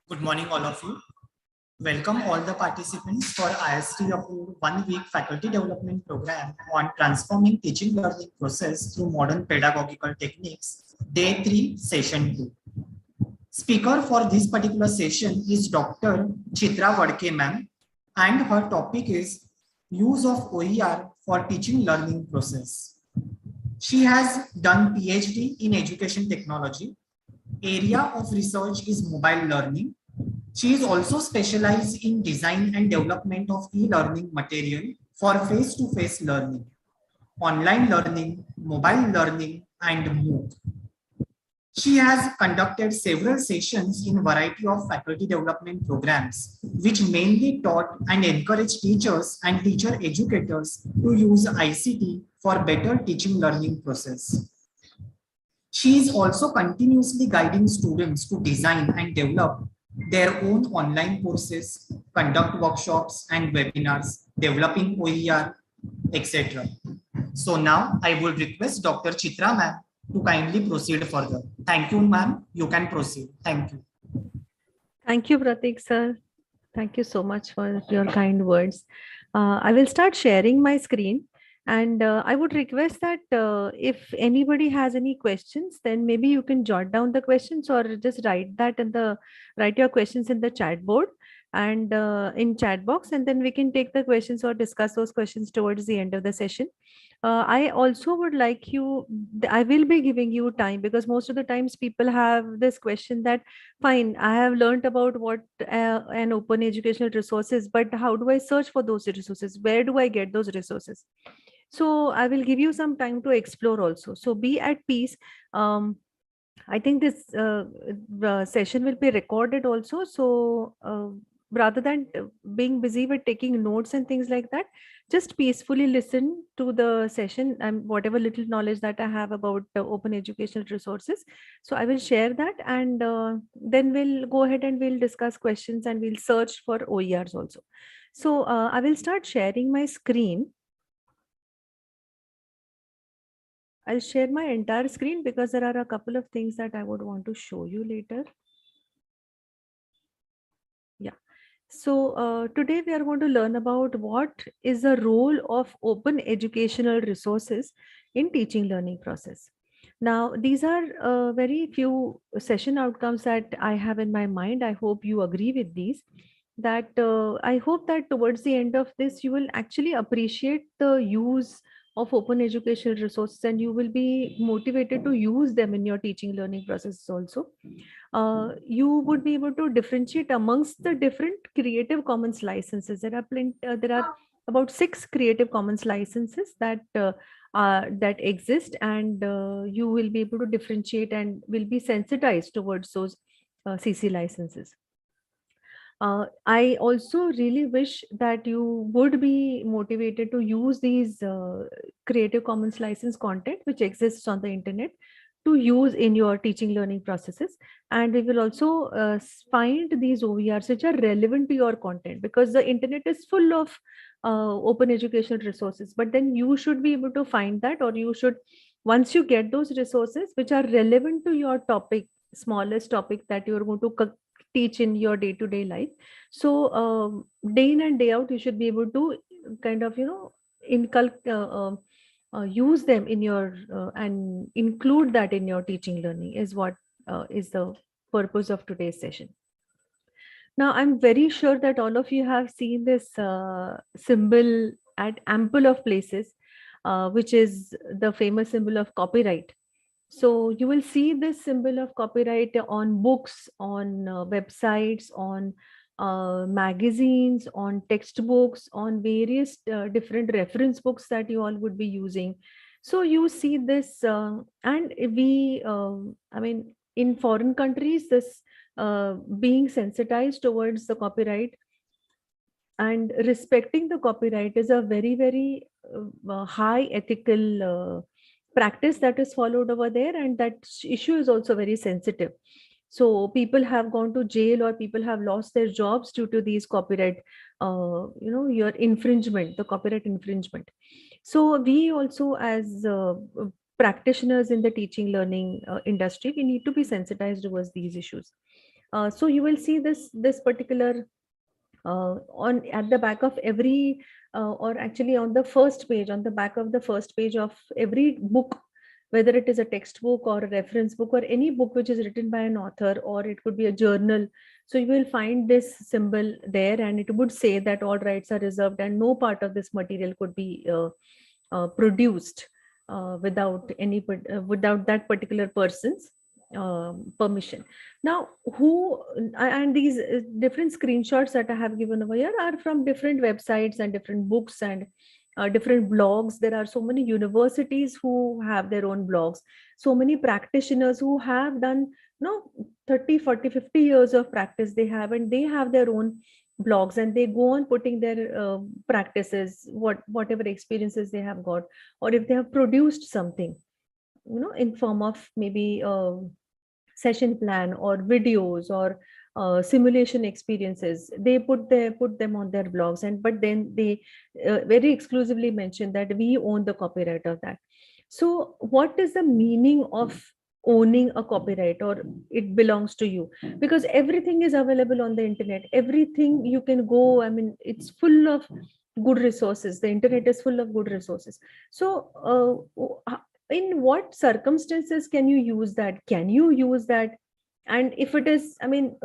Good morning, all of you. Welcome all the participants for IST approved 1 week faculty development program on transforming teaching learning process through modern pedagogical techniques, day 3, session 2. Speaker for this particular session is Dr. Chitra Vadke ma'am, and her topic is use of OER for teaching learning process. She has done PhD in education technology. Area of research is mobile learning. She is also specialized in design and development of e-learning material for face-to-face learning, online learning, mobile learning, and MOOC. She has conducted several sessions in a variety of faculty development programs, which mainly taught and encouraged teachers and teacher educators to use ICT for better teaching learning process. She is also continuously guiding students to design and develop their own online courses, conduct workshops and webinars, developing OER, etc. So now I would request Dr. Chitra ma'am to kindly proceed further. Thank you, ma'am. You can proceed. Thank you. Thank you, Pratik sir. Thank you so much for your kind words. I will start sharing my screen. And I would request that if anybody has any questions, then maybe you can jot down the questions or just write your questions in the chat board and in chat box, and then we can take the questions or discuss those questions towards the end of the session. I also would like you, I will be giving you time because most of the times people have this question that, fine, I have learned about what an open educational resource is, but how do I search for those resources? Where do I get those resources? So I will give you some time to explore also. So be at peace. I think this session will be recorded also. So rather than being busy with taking notes and things like that, just peacefully listen to the session and whatever little knowledge that I have about open educational resources. So I will share that, and then we'll go ahead and we'll discuss questions and we'll search for OERs also. So I will start sharing my screen. I'll share my entire screen because there are a couple of things that I would want to show you later. Yeah. So today we are going to learn about what is the role of open educational resources in teaching learning process. Now, these are very few session outcomes that I have in my mind. I hope you agree with these. That I hope that towards the end of this, you will actually appreciate the use of open educational resources and you will be motivated to use them in your teaching learning processes also. You would be able to differentiate amongst the different Creative Commons licenses. There are about 6 Creative Commons licenses that exist, and you will be able to differentiate and will be sensitized towards those CC licenses. I also really wish that you would be motivated to use these Creative Commons license content which exists on the internet to use in your teaching learning processes. And we will also find these OERs which are relevant to your content, because the internet is full of open educational resources, but then you should be able to find that, or you should, once you get those resources which are relevant to your topic, smallest topic that you're going to teach in your day-to-day life. So day in and day out, you should be able to kind of, use them in your and include that in your teaching learning is what is the purpose of today's session. Now, I'm very sure that all of you have seen this symbol at ample of places, which is the famous symbol of copyright. So you will see this symbol of copyright on books, on websites, on magazines, on textbooks, on various different reference books that you all would be using. So you see this, and I mean, in foreign countries, this being sensitized towards the copyright and respecting the copyright is a very, very high ethical practice that is followed over there, and that issue is also very sensitive. So people have gone to jail or people have lost their jobs due to these copyright, your infringement, the copyright infringement. So we also, as practitioners in the teaching learning industry, we need to be sensitized towards these issues. So you will see this particular on at the back of every or actually on the first page, on the back of the first page of every book, whether it is a textbook or a reference book or any book which is written by an author, or it could be a journal. So you will find this symbol there, and it would say that all rights are reserved and no part of this material could be produced without without that particular person's permission. Now, who and these different screenshots that I have given over here are from different websites and different books and different blogs. There are so many universities who have their own blogs, so many practitioners who have done 30, 40, 50 years of practice they have, and they have their own blogs, and they go on putting their practices, whatever experiences they have got, or if they have produced something, in form of maybe session plan or videos or simulation experiences. They put them on their blogs, and but then they very exclusively mention that we own the copyright of that. So what is the meaning of owning a copyright, or it belongs to you? Because everything is available on the internet, everything you can go, I mean, it's full of good resources. The internet is full of good resources. So in what circumstances can you use that? Can you use that? And if it is, I mean,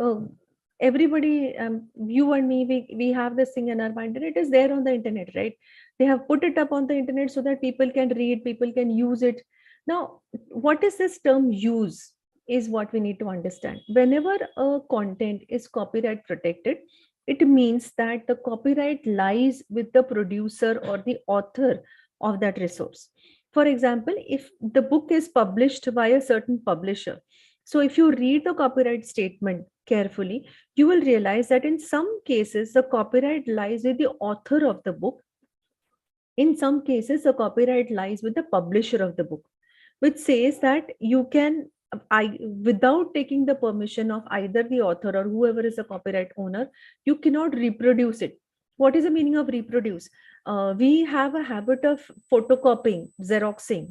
everybody, you and me, we have this thing in our mind, and it is there on the internet, right? They have put it up on the internet so that people can read, people can use it. Now, what is this term use is what we need to understand. Whenever a content is copyright protected, it means that the copyright lies with the producer or the author of that resource. For example, if the book is published by a certain publisher, so if you read the copyright statement carefully, you will realize that in some cases, the copyright lies with the author of the book. In some cases, the copyright lies with the publisher of the book, which says that you can, without taking the permission of either the author or whoever is the copyright owner, you cannot reproduce it. What is the meaning of reproduce? We have a habit of photocopying, xeroxing,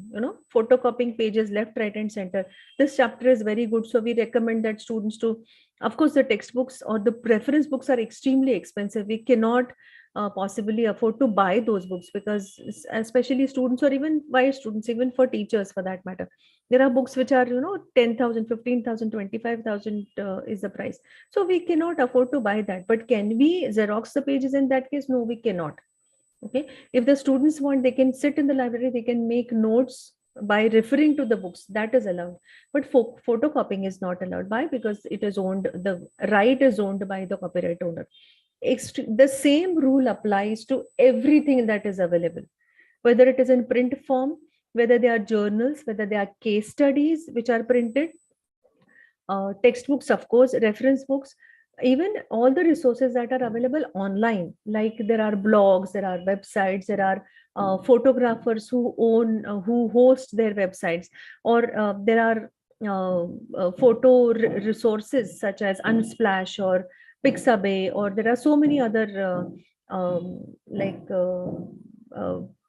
photocopying pages left, right, and center. This chapter is very good, so we recommend that students to, of course, the textbooks or the reference books are extremely expensive. We cannot possibly afford to buy those books, because especially students, or even why students, even for teachers for that matter, there are books which are 10,000, 15,000, 25,000 is the price. So we cannot afford to buy that. But can we xerox the pages in that case? No, we cannot. Okay, if the students want, they can sit in the library, they can make notes by referring to the books, that is allowed. But photocopying is not allowed. Why? Because it is owned, the right is owned by the copyright owner. The same rule applies to everything that is available, whether it is in print form, whether they are journals, whether they are case studies which are printed, textbooks, of course, reference books, even all the resources that are available online, like there are blogs, there are websites, there are photographers who own, who host their websites, or there are photo resources such as Unsplash or Pixabay, or there are so many other like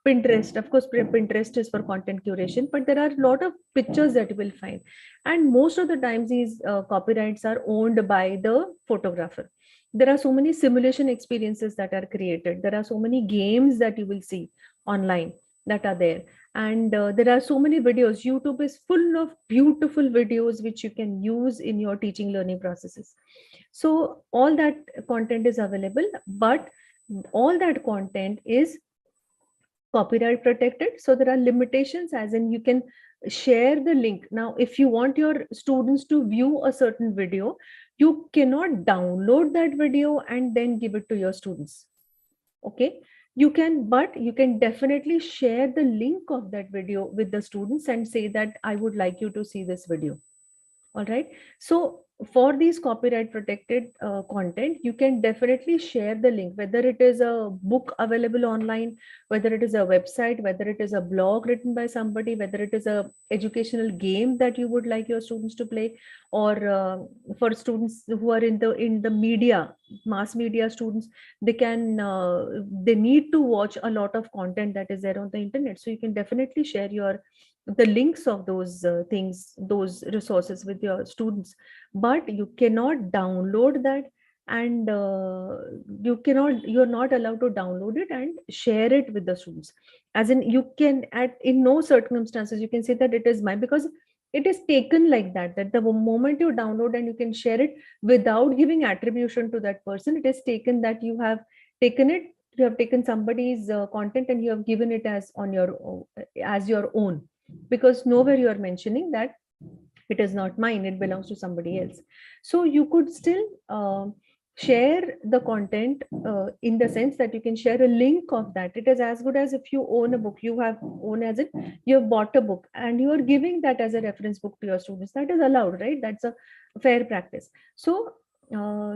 Pinterest. Of course, Pinterest is for content curation, but there are a lot of pictures that you will find. And most of the times these copyrights are owned by the photographer. There are so many simulation experiences that are created. There are so many games that you will see online that are there. And there are so many videos. YouTube is full of beautiful videos which you can use in your teaching learning processes. So all that content is available, but all that content is copyright protected. So there are limitations, as in you can share the link. Now, if you want your students to view a certain video, you cannot download that video and then give it to your students. Okay, you can, but you can definitely share the link of that video with the students and say that I would like you to see this video. All right. So for these copyright protected content, you can definitely share the link, whether it is a book available online, whether it is a website, whether it is a blog written by somebody, whether it is a educational game that you would like your students to play, or for students who are in the media, mass media students, they can they need to watch a lot of content that is there on the internet. So you can definitely share your the links of those things, those resources with your students, but you cannot download that, and you're not allowed to download it and share it with the students. As in, you can, at in no circumstances you can say that it is mine, because it is taken like that, that the moment you download and you can share it without giving attribution to that person, it is taken that you have taken it, you have taken somebody's content and you have given it as your own, because nowhere you are mentioning that it is not mine, it belongs to somebody else. So you could still share the content in the sense that you can share a link of that. It is as good as if you own a book, you have own, as in you have bought a book and you are giving that as a reference book to your students. That is allowed, right? That's a fair practice. So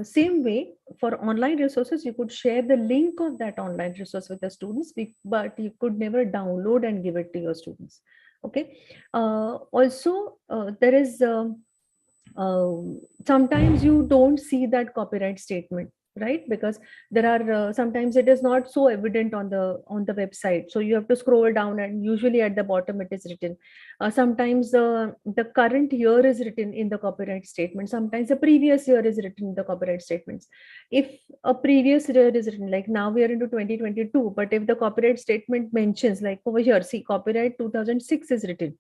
same way, for online resources, you could share the link of that online resource with the students, but you could never download and give it to your students. Okay. Also, there is sometimes you don't see that copyright statement, right? Because there are sometimes it is not so evident on the website, so you have to scroll down, and usually at the bottom it is written. Sometimes the current year is written in the copyright statement, sometimes the previous year is written in the copyright statements. If a previous year is written, like now we are into 2022, but if the copyright statement mentions, like over here, see, copyright 2006 is written,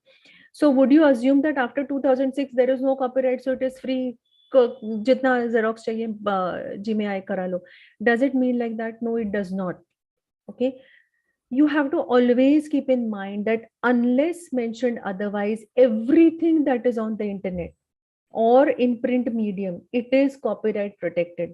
so would you assume that after 2006 there is no copyright, so it is free, jitna xerox chahiye ji mein aaye kara lo? Does it mean like that? No, it does not. Okay, you have to always keep in mind that unless mentioned otherwise, everything that is on the internet or in print medium, it is copyright protected.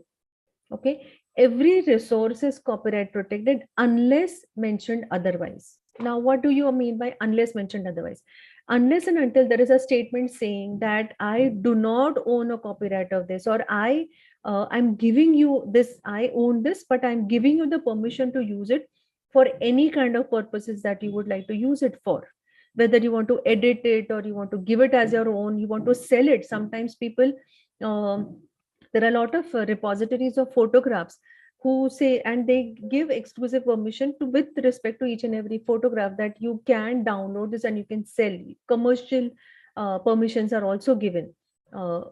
Okay, every resource is copyright protected unless mentioned otherwise. Now, what do you mean by unless mentioned otherwise? Unless and until there is a statement saying that I do not own a copyright of this, or I'm giving you this, I own this, but I'm giving you the permission to use it for any kind of purposes that you would like to use it for, whether you want to edit it or you want to give it as your own, you want to sell it. Sometimes people, there are a lot of repositories of photographs who say, and they give exclusive permission to, with respect to each and every photograph, that you can download this and you can sell. Commercial permissions are also given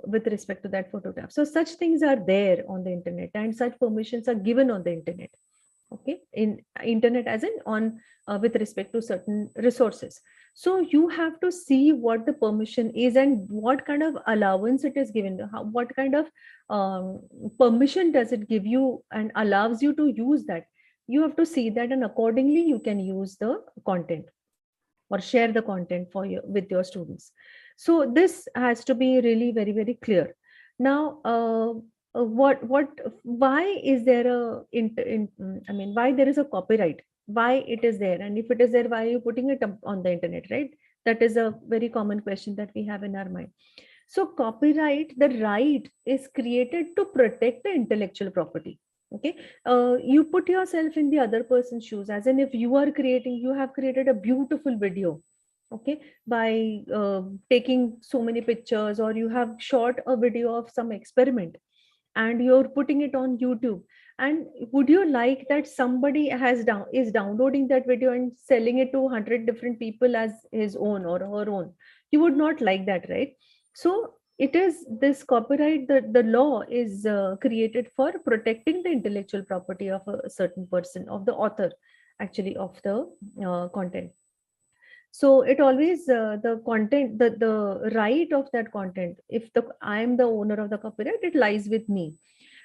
with respect to that photograph. So such things are there on the internet, and such permissions are given on the internet. Okay, in internet, as in on with respect to certain resources. So you have to see what the permission is and what kind of allowance it is given, what kind of permission does it give you and allows you to use that. You have to see that, and accordingly you can use the content or share the content for your with your students. So this has to be really very, very clear. Now why is there I mean, why there is a copyright, why it is there, and if it is there, why are you putting it up on the internet, right? That is a very common question that we have in our mind. So copyright, the right is created to protect the intellectual property. Okay, you put yourself in the other person's shoes, as in if you are creating, you have created a beautiful video, okay, by taking so many pictures, or you have shot a video of some experiment and you're putting it on YouTube. And would you like that somebody is downloading that video and selling it to 100 different people as his own or her own? You would not like that, right? So it is this copyright, the law is created for protecting the intellectual property of a certain person, of the author, actually, of the content. So it always the content, the right of that content, if the I am the owner of the copyright, it lies with me.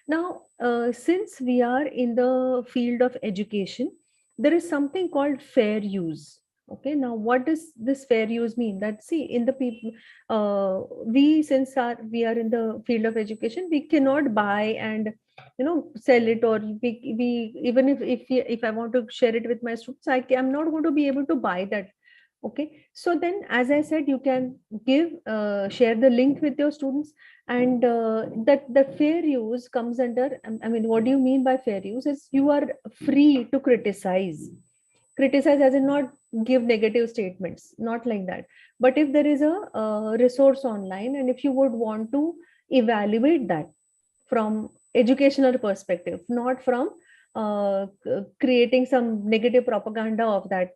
Now since we are in the field of education, there is something called fair use. Okay, now what does this fair use mean? That, see, in the people, we, since we are in the field of education, we cannot buy and sell it, or we even if I want to share it with my students, I'm not going to be able to buy that. Okay, so then, as I said, you can give share the link with your students, and that fair use comes under, I mean, what do you mean by fair use? Is you are free to criticize, as in not give negative statements, not like that. But if there is a resource online, and if you would want to evaluate that from educational perspective, not from creating some negative propaganda of that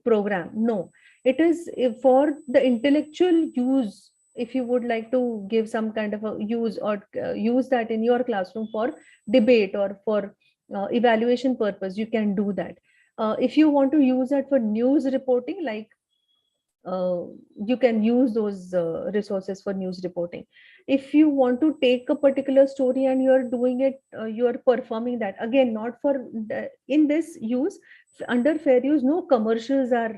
program. No, it is for the intellectual use. If you would like to give some kind of a use or use that in your classroom for debate or for evaluation purpose, you can do that. If you want to use that for news reporting, like uh, you can use those resources for news reporting. If you want to take a particular story and you are doing it, you are performing that, again, not for in this use, under fair use, no commercials are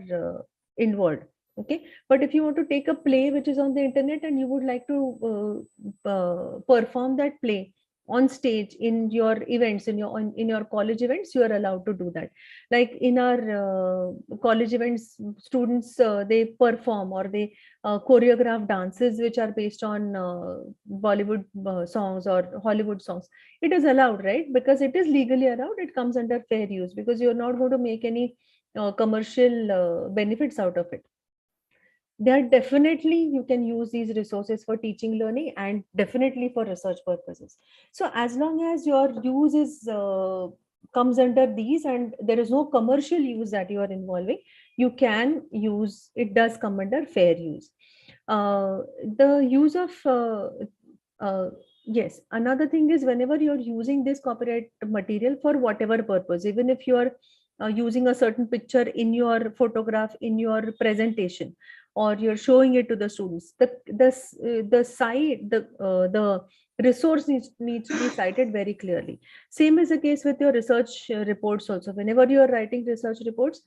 involved. Okay, but if you want to take a play which is on the internet and you would like to perform that play on stage in your events, in your college events, you are allowed to do that. Like in our college events, students they perform or they choreograph dances which are based on Bollywood songs or Hollywood songs. It is allowed, right? Because it is legally allowed, it comes under fair use, because you're not going to make any commercial benefits out of it. There definitely you can use these resources for teaching learning and definitely for research purposes. So as long as your use is comes under these and there is no commercial use that you are involving, you can use it. Does come under fair use. The use of uh, yes, another thing is, whenever you're using this copyright material for whatever purpose, even if you are using a certain picture in your photograph, in your presentation, or you're showing it to the students, the site, the resource needs to be cited very clearly. Same is the case with your research reports also. Whenever you are writing research reports,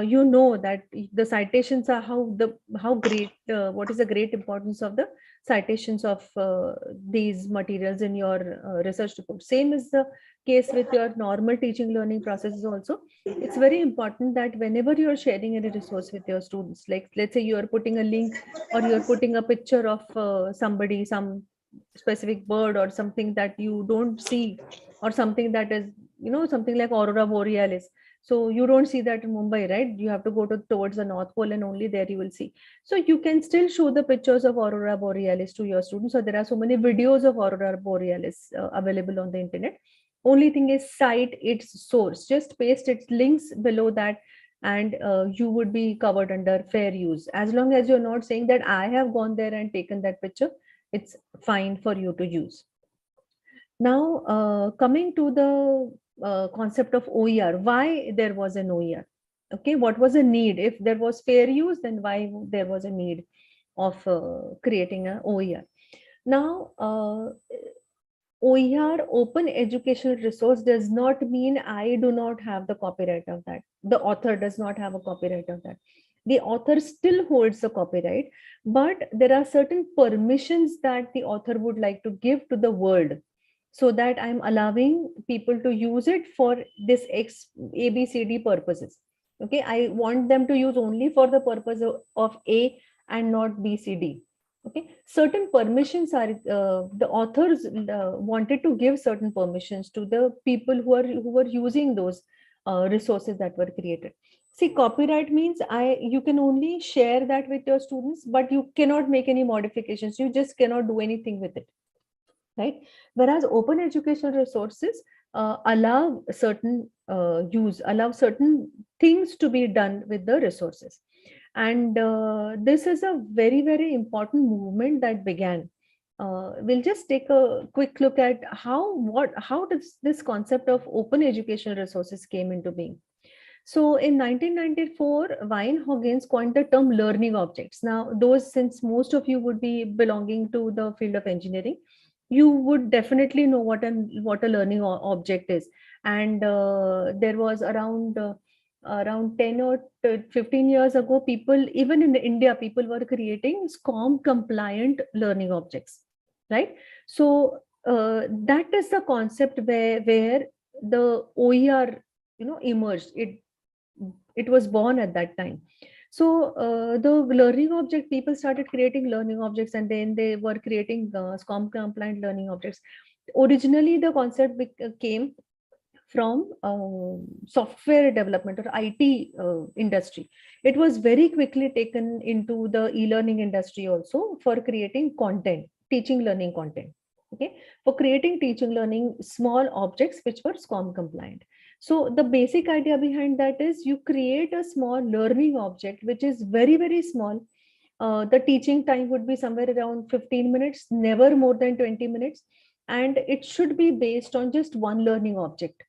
you know that the citations are how great, what is the great importance of the citations of these materials in your research report. Same is the case with your normal teaching learning processes also. It's very important that whenever you're sharing any resource with your students, like let's say you are putting a link or you're putting a picture of somebody, some specific bird or something that you don't see, or something that is, something like aurora borealis. So you don't see that in Mumbai, right? You have to go towards the North Pole and only there you will see. So you can still show the pictures of aurora borealis to your students. So there are so many videos of aurora borealis available on the internet. Only thing is, cite its source. Just paste its links below that, and you would be covered under fair use. As long as you're not saying that I have gone there and taken that picture, it's fine for you to use. Now, coming to the concept of OER, why there was an OER? Okay, what was the need? If there was fair use, then why there was a need of creating an OER? Now, OER, open educational resource, does not mean I do not have the copyright of that. The author does not have a copyright of that. The author still holds the copyright, but there are certain permissions that the author would like to give to the world, so that I'm allowing people to use it for this X, A, B, C, D purposes. Okay, I want them to use only for the purpose of A and not B, C, D. Okay, certain permissions are the authors wanted to give certain permissions to the people who were using those resources that were created. See, copyright means you can only share that with your students, but you cannot make any modifications. You just cannot do anything with it, right? Whereas open educational resources allow certain allow certain things to be done with the resources. And this is a very, very important movement that began. We'll just take a quick look at how does this concept of open educational resources came into being. So in 1994, Wayne Hoggins coined the term learning objects. Now, since most of you would be belonging to the field of engineering, you would definitely know what a learning object is. And there was around 10 or 15 years ago, people, even in India, people were creating SCORM compliant learning objects, right? So that is the concept where the OER, emerged. It was born at that time. So the learning object, people started creating learning objects, and then they were creating SCORM compliant learning objects. Originally, the concept came from software development or IT industry. It was very quickly taken into the e-learning industry also, for creating content, teaching learning content. Okay, for creating teaching learning small objects which were SCORM compliant. So the basic idea behind that is you create a small learning object, which is very, very small. The teaching time would be somewhere around 15 minutes, never more than 20 minutes. And it should be based on just one learning object.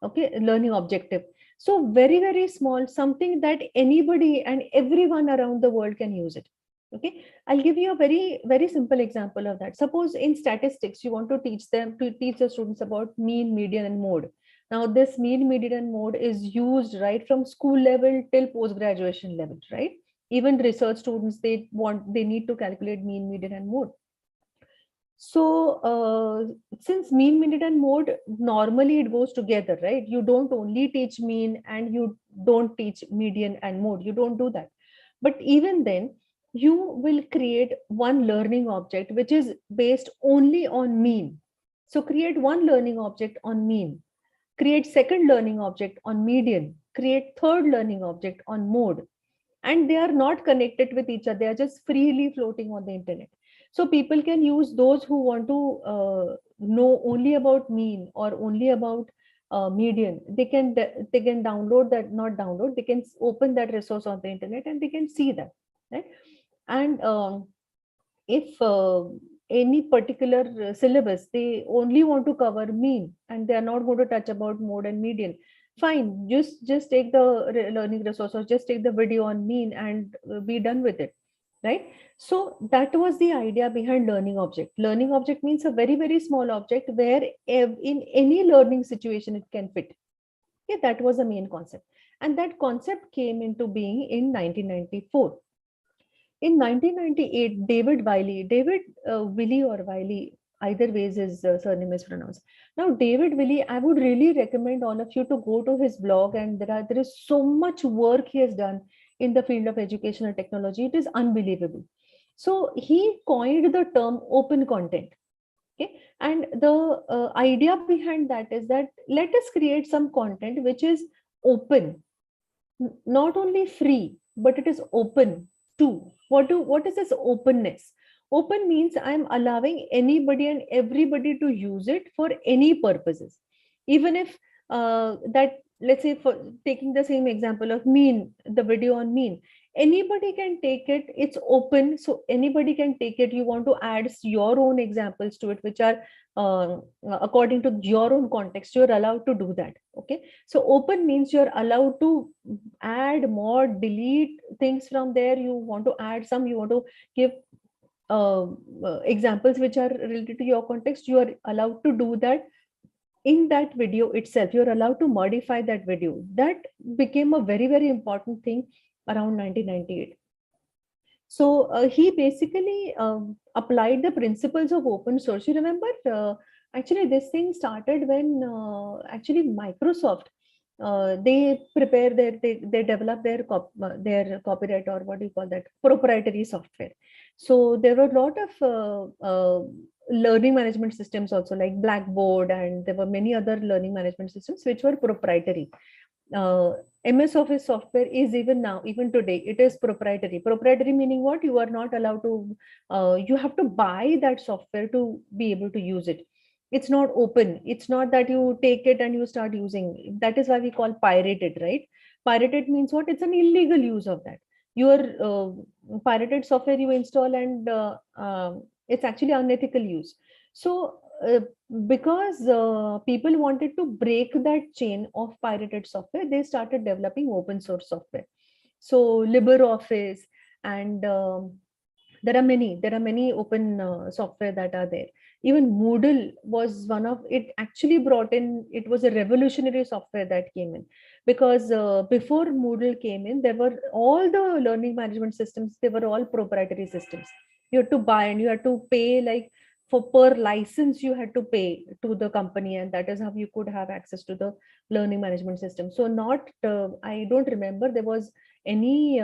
Okay, learning objective. So very, very small, something that anybody and everyone around the world can use it. Okay, I'll give you a very, very simple example of that. Suppose in statistics, you want to teach the students about mean, median, and mode. Now, this mean, median, and mode is used right from school level till post graduation level, right? Even research students, they need to calculate mean, median, and mode. So since mean, median, and mode, normally it goes together, right? You don't only teach mean and you don't teach median and mode. You don't do that. But even then, you will create one learning object which is based only on mean. So create one learning object on mean, create second learning object on median, create third learning object on mode, and they are not connected with each other. They are just freely floating on the internet. So people can use, those who want to know only about mean or only about median, they can download that, not download, they can open that resource on the internet and they can see that, right? And if any particular syllabus they only want to cover mean and they are not going to touch about mode and median, fine, just take the learning resource or just take the video on mean and be done with it, right? So that was the idea behind learning object. Learning object means a very, very small object where in any learning situation it can fit. Okay, that was the main concept, and that concept came into being in 1994. In 1998, Wiley or Wiley, either ways his surname is pronounced. Now, David Wiley, I would really recommend all of you to go to his blog, and there is so much work he has done in the field of educational technology. It is unbelievable. So he coined the term open content. Okay, and the idea behind that is that let us create some content which is open, not only free, but it is open too. What is this openness? Open means I'm allowing anybody and everybody to use it for any purposes. Even if that, let's say, for taking the same example of mean, the video on mean, anybody can take it. It's open, so anybody can take it. You want to add your own examples to it, which are uh, according to your own context, you're allowed to do that. Okay, so open means you're allowed to add more, delete things from there. You want to add some, you want to give examples which are related to your context, you are allowed to do that in that video itself. You're allowed to modify that video. That became a very, very important thing around 1998. So he basically applied the principles of open source. You remember, actually this thing started when actually Microsoft, they develop their copyright, or what do you call that, proprietary software. So there were a lot of learning management systems also, like Blackboard, and there were many other learning management systems which were proprietary. MS Office software is even today, it is proprietary. Proprietary meaning what? You are not allowed to, you have to buy that software to be able to use it. It's not open. It's not that you take it and you start using. That is why we call pirated, right? Pirated means what? It's an illegal use of that. Your pirated software you install, and it's actually unethical use. So because people wanted to break that chain of pirated software, they started developing open source software. So LibreOffice, and there are many open software that are there. Even Moodle was one of it. Actually brought in, it was a revolutionary software that came in, because before Moodle came in, there were all the learning management systems, they were all proprietary systems. You had to buy and you had to pay, like for per license you had to pay to the company, and that is how you could have access to the learning management system. So not I don't remember there was any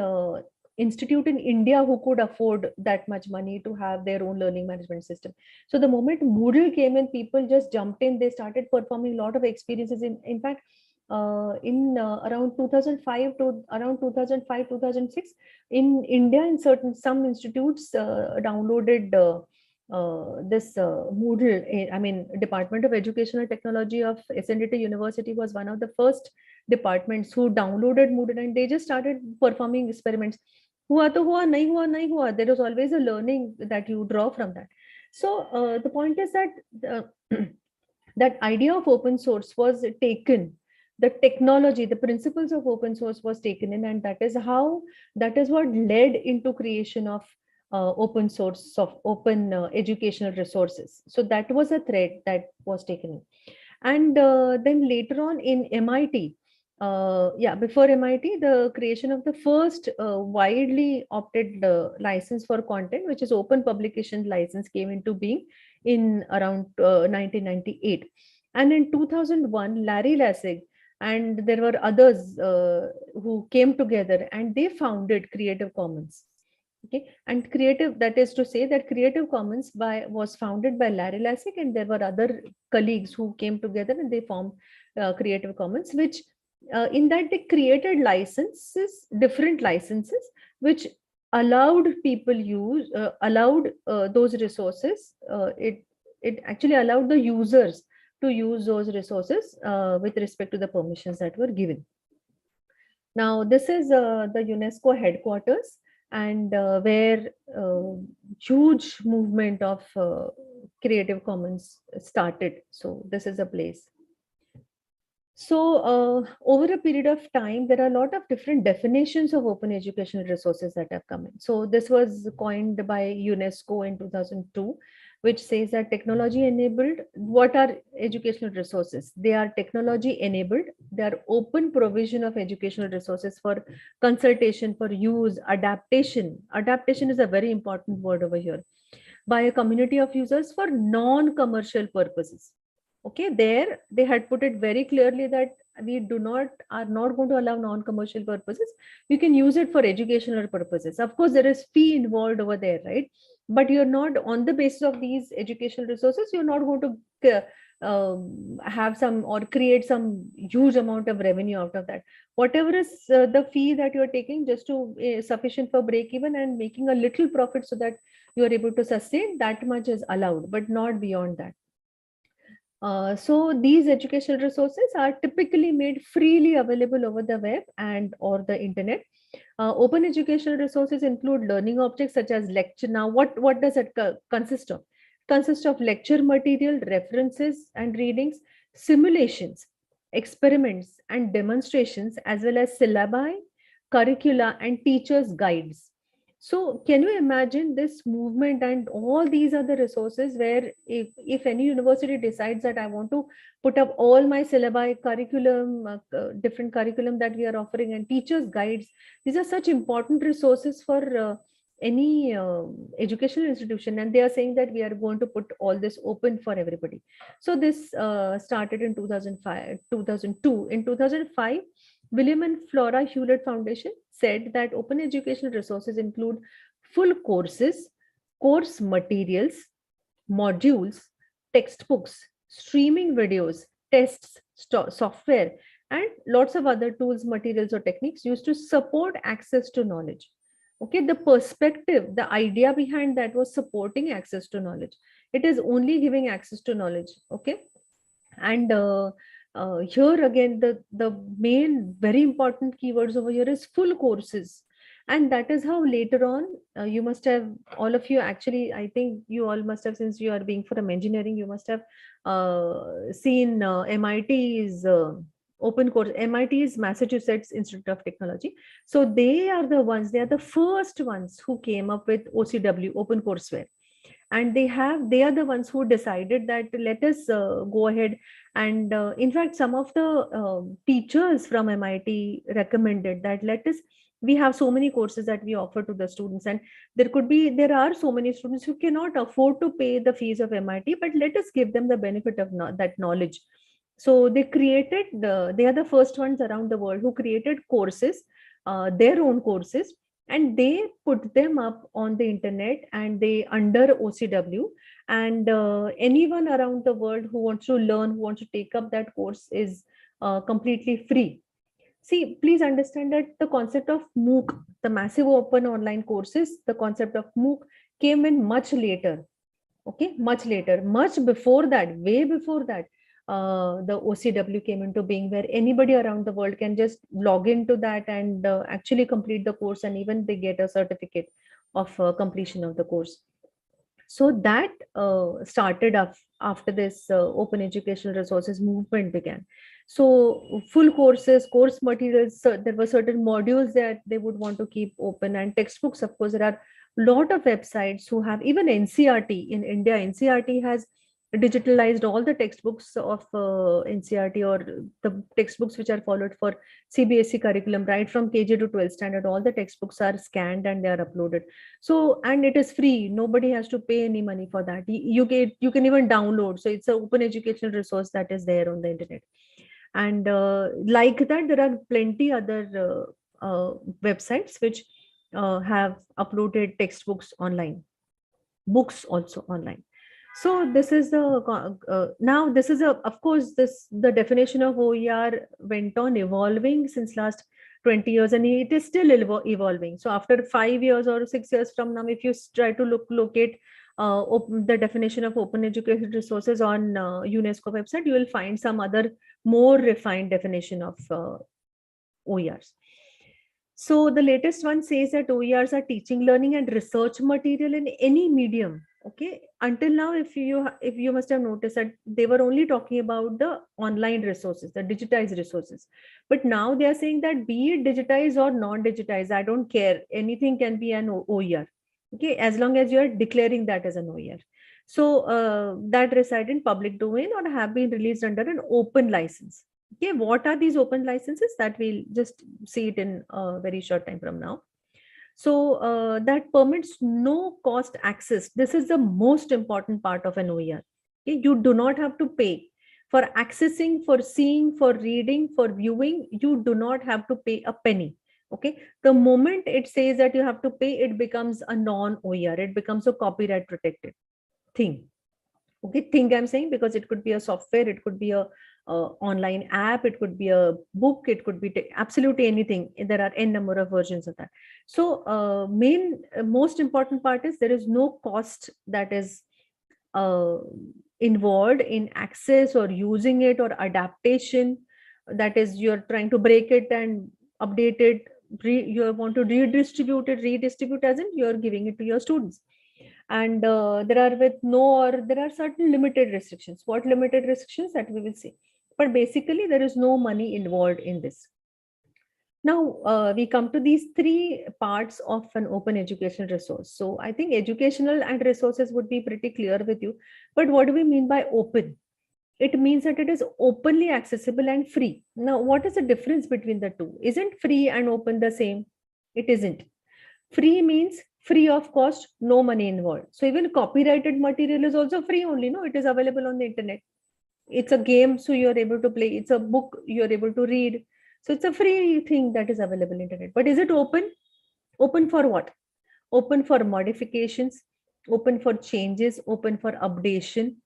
institute in India who could afford that much money to have their own learning management system. So the moment Moodle came in, people just jumped in. They started performing a lot of experiences. In fact, in around 2005 to around 2005 2006, in India, in some institutes downloaded this Moodle, Department of Educational Technology of Session2 University was one of the first departments who downloaded Moodle, and they just started performing experiments. Hua to hua, nahi hua, nahi hua. There was always a learning that you draw from that. So the point is that that idea of open source was taken, the technology, the principles of open source was taken in, and that is what led into creation of open source, of open educational resources. So that was a thread that was taken in. And then later on in MIT, before MIT, the creation of the first widely opted license for content, which is open publication license, came into being in around 1998. And in 2001, Larry Lassig and there were others who came together and they founded Creative Commons. Okay, and that is to say that Creative Commons was founded by Larry Lassig, and there were other colleagues who came together and they formed Creative Commons, which in that they created different licenses, which allowed people allowed those resources. It actually allowed the users to use those resources with respect to the permissions that were given. Now, this is the UNESCO headquarters, and where huge movement of Creative Commons started. So this is a place. So over a period of time, there are a lot of different definitions of open educational resources that have come in. So this was coined by UNESCO in 2002, which says that technology enabled, what are educational resources? They are technology enabled. They are open provision of educational resources for consultation, for use, adaptation. Adaptation is a very important word over here, by a community of users for non-commercial purposes. Okay, there they had put it very clearly that we are not going to allow non-commercial purposes. You can use it for educational purposes. Of course, there is fee involved over there, right? But you're not, on the basis of these educational resources, you're not going to have some or create some huge amount of revenue out of that. Whatever is the fee that you're taking, just to sufficient for break even and making a little profit so that you are able to sustain, that much is allowed, but not beyond that. So these educational resources are typically made freely available over the web and or the internet. Open educational resources include learning objects such as lecture. Now, what does it consist of? Consists of lecture material, references and readings, simulations, experiments and demonstrations, as well as syllabi, curricula and teachers' guides. So can you imagine this movement, and all these are the resources where if any university decides that I want to put up all my syllabi, curriculum, different curriculum that we are offering, and teachers' guides, these are such important resources for any educational institution, and they are saying that we are going to put all this open for everybody. So this started in 2002. In 2005, William and Flora Hewlett Foundation said that open educational resources include full courses, course materials, modules, textbooks, streaming videos, tests, software, and lots of other tools, materials, or techniques used to support access to knowledge. Okay, the perspective, the idea behind that was supporting access to knowledge. It is only giving access to knowledge. Okay, and here again, the main very important keywords over here is full courses. And that is how later on, you must have, all of you actually, I think you all must have, since you are being from engineering, you must have seen MIT's open course. MIT is Massachusetts Institute of Technology. So they are the first ones who came up with OCW, Open Courseware. And they are the ones who decided that let us go ahead and in fact some of the teachers from MIT recommended that we have so many courses that we offer to the students, and there are so many students who cannot afford to pay the fees of MIT, but let us give them the benefit of that knowledge. So they are the first ones around the world who created courses, their own courses, and they put them up on the internet, and they under OCW, and anyone around the world who wants to learn, who wants to take up that course is completely free. See, please understand that the concept of MOOC, the massive open online courses, the concept of MOOC came in much later. Okay, much later, much before that, way before that, the OCW came into being, where anybody around the world can just log into that and actually complete the course, and even they get a certificate of completion of the course. So that started up after this open educational resources movement began. So full courses, course materials, so there were certain modules that they would want to keep open, and textbooks. Of course, there are lot of websites who have, even NCRT in India. NCRT has digitalized all the textbooks of NCRT, or the textbooks which are followed for CBSE curriculum, right from KG to 12th standard. All the textbooks are scanned and they are uploaded. So, and it is free. Nobody has to pay any money for that. You can even download. So it's an open educational resource that is there on the internet. And like that, there are plenty other websites which have uploaded textbooks online, books also online. So this is the now this is a, of course, this, the definition of OER went on evolving since last 20 years, and it is still evolving. So after 5 years or 6 years from now, if you try to locate the definition of open education resources on UNESCO website, you will find some other more refined definition of OERs. So the latest one says that OERs are teaching, learning, and research material in any medium. Okay. Until now, if you must have noticed that they were only talking about the online resources, the digitized resources. But now they are saying that be it digitized or non-digitized, I don't care. Anything can be an OER. Okay, as long as you are declaring that as an OER. So that reside in public domain or have been released under an open license. Okay, what are these open licenses? That we'll just see it in a very short time from now. So that permits no cost access. This is the most important part of an OER. Okay, you do not have to pay for accessing, for seeing, for reading, for viewing. You do not have to pay a penny. Okay, the moment it says that you have to pay, it becomes a non-OER. It becomes a copyright protected thing. Okay, thing I'm saying, because it could be a software, it could be a online app, it could be a book, it could be absolutely anything. There are n number of versions of that. So most important part is there is no cost that is uh, involved in access or using it or adaptation. That is, you're trying to break it and update it, you want to redistribute, as in you're giving it to your students. And there are certain limited restrictions. What limited restrictions, that we will see. But basically there is no money involved in this. Now we come to these three parts of an open educational resource. So I think educational and resources would be pretty clear with you. But what do we mean by open? It means that it is openly accessible and free. Now, what is the difference between the two? Isn't free and open the same? It isn't. Free means free of cost, no money involved. So even copyrighted material is also free only, no? It is available on the internet. It's a game, so you're able to play. It's a book, you're able to read. So it's a free thing that is available on internet. But is it open? Open for what? Open for modifications, open for changes, open for updation.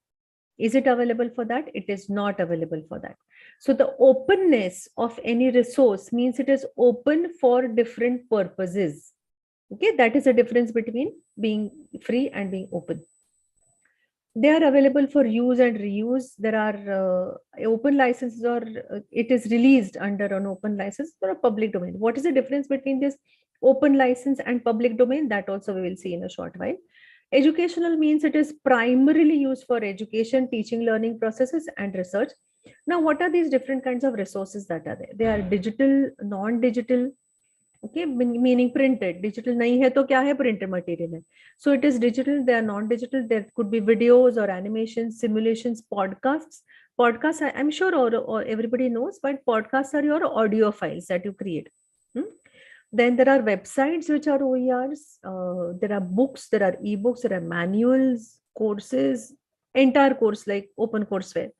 Is it available for that? It is not available for that. So the openness of any resource means it is open for different purposes. Okay, that is the difference between being free and being open. They are available for use and reuse. There are open licenses, or it is released under an open license or a public domain. What is the difference between this open license and public domain? That also we will see in a short while. Educational means it is primarily used for education, teaching, learning processes, and research. Now, what are these different kinds of resources that are there? They are digital, non-digital. Okay, meaning printed. Digital nahi hai to kya hai? Printed material hai. So it is digital. They are non-digital. There could be videos or animations, simulations, podcasts. Podcasts, I'm sure or everybody knows, but podcasts are your audio files that you create. Then there are websites which are OERs. There are books, there are ebooks, there are manuals, courses, entire course like OpenCourseWare.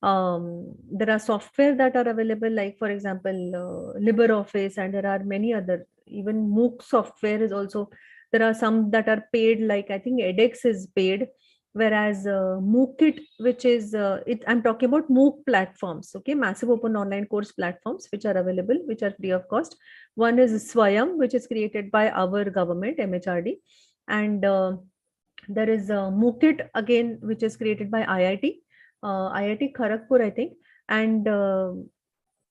There are software that are available, like for example, LibreOffice, and there are many other, even MOOC software is also, there are some that are paid, like I think edX is paid, whereas MOOCit, which is, I'm talking about MOOC platforms, okay, massive open online course platforms, which are available, which are free of cost. One is Swayam, which is created by our government, MHRD, and There is MOOKIT again, which is created by IIT, IIT Kharagpur, I think, and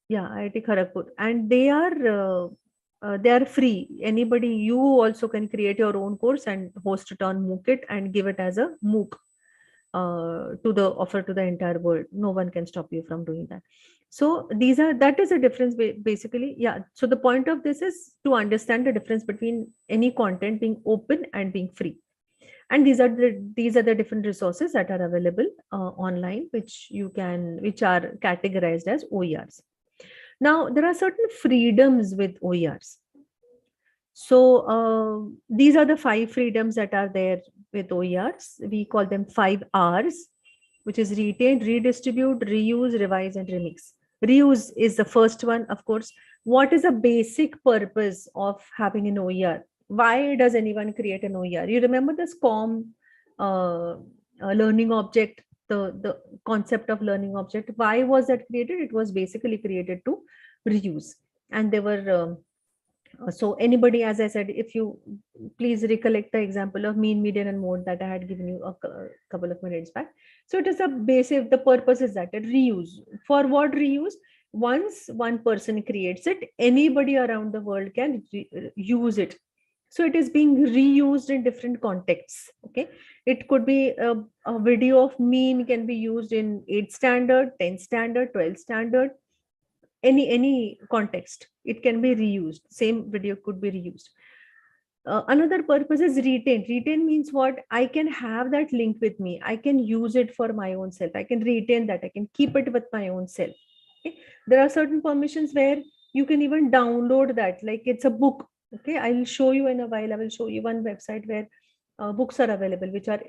yeah, IIT Kharagpur, and they are free. Anybody, you also can create your own course and host it on MOOKIT and give it as a MOOC to the offer to the entire world. No one can stop you from doing that. So that is a difference basically. Yeah. So the point of this is to understand the difference between any content being open and being free. And these are the different resources that are available online, which are categorized as OERs. Now there are certain freedoms with OERs. So these are the 5 freedoms that are there with OERs. We call them 5 R's, which is retain, redistribute, reuse, revise, and remix. Reuse is the first one, of course. What is the basic purpose of having an OER? Why does anyone create an OER? You remember the SCORM learning object, the concept of learning object. Why was that created? It was basically created to reuse. And there were so anybody, as I said, if you please recollect the example of mean, median, and mode that I had given you a couple of minutes back. So it is a basic, the purpose is that reuse. For what reuse? Once one person creates it, anybody around the world can use it. So it is being reused in different contexts. Okay, it could be a video of mean can be used in 8th standard, 10th standard, 12th standard, any context. It can be reused. Same video could be reused. Another purpose is retain. Retain means what? I can have that link with me. I can use it for my own self. I can retain that. I can keep it with my own self. Okay? There are certain permissions where you can even download that, like it's a book. Okay, I will show you in a while. I will show you one website where books are available, which are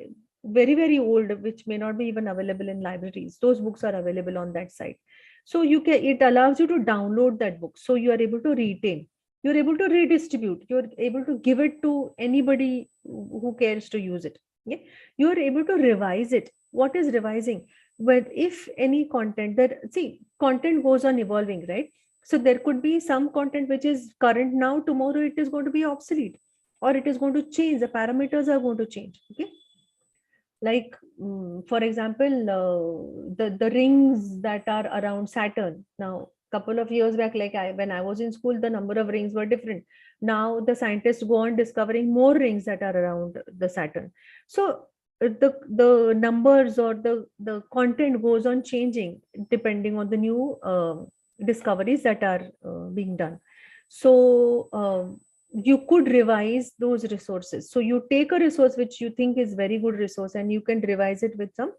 very old, which may not be even available in libraries. Those books are available on that site. So it allows you to download that book. So you are able to retain, you're able to redistribute, you're able to give it to anybody who cares to use it. Okay? You're able to revise it. What is revising? But if any content content goes on evolving, right? So there could be some content which is current now, tomorrow it is going to be obsolete, or it is going to change. The parameters are going to change. Okay. Like for example, the rings that are around Saturn. Now couple of years back, like when I was in school, the number of rings were different. Now the scientists go on discovering more rings that are around the Saturn. So the numbers or the content goes on changing depending on the new discoveries that are being done. So you could revise those resources. So you take a resource which you think is very good resource and you can revise it with some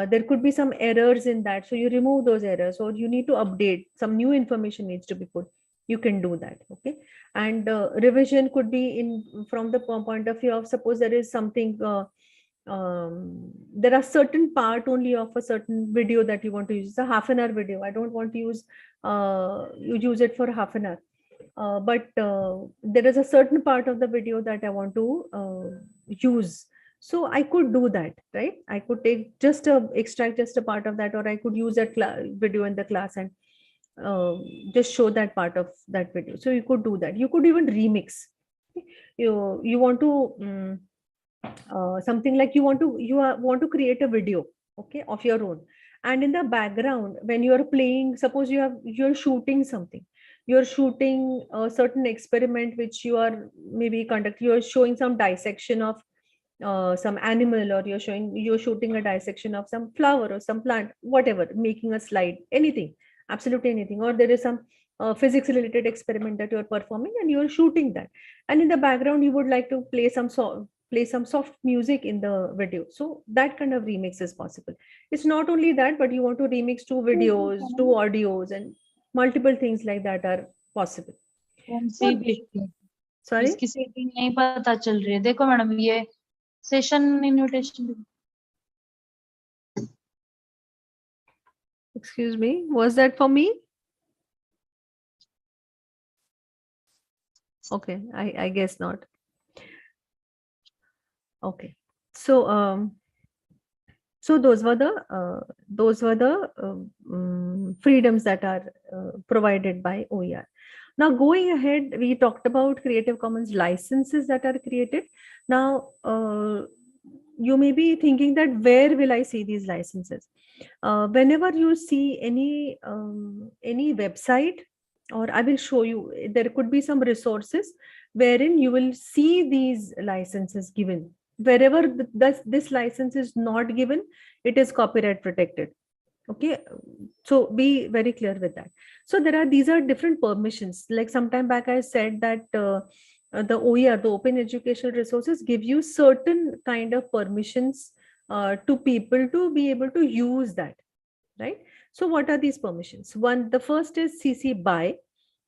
there could be some errors in that, so you remove those errors, or you need to update, some new information needs to be put, you can do that. Okay. And revision could be in from the point of view of, suppose there is something there are certain part only of a certain video that you want to use. It's a half-an-hour video, I don't want to use you use it for half an hour. But there is a certain part of the video that I want to use. So I could do that, right? I could take extract just a part of that, or I could use that video in the class and just show that part of that video. So you could do that. You could even remix. You want to something like you want to create a video, okay, of your own, and in the background when you are playing, suppose you're shooting something, you're shooting a certain experiment which you are maybe conducting, you're showing some dissection of some animal, or you're shooting a dissection of some flower or some plant, whatever, making a slide, anything, absolutely anything, or there is some physics related experiment that you're performing and you're shooting that, and in the background you would like to play some soft music in the video. So that kind of remix is possible. It's not only that, but you want to remix two videos, two audios, and multiple things like that are possible. Sorry, इसकी setting नहीं पता चल रही है. देखो madam, ये session invitation. excuse me, was that for me? Okay, I guess not. Okay, so so those were the freedoms that are provided by OER. Now going ahead, we talked about Creative Commons licenses that are created. Now you may be thinking that where will I see these licenses? Whenever you see any website, or I will show you, there could be some resources wherein you will see these licenses given. Wherever this license is not given, it is copyright protected. Okay, so be very clear with that. So these are different permissions. Like sometime back I said that the OER, the open educational resources, give you certain kind of permissions to people to be able to use that, right? So what are these permissions? The first is CC BY,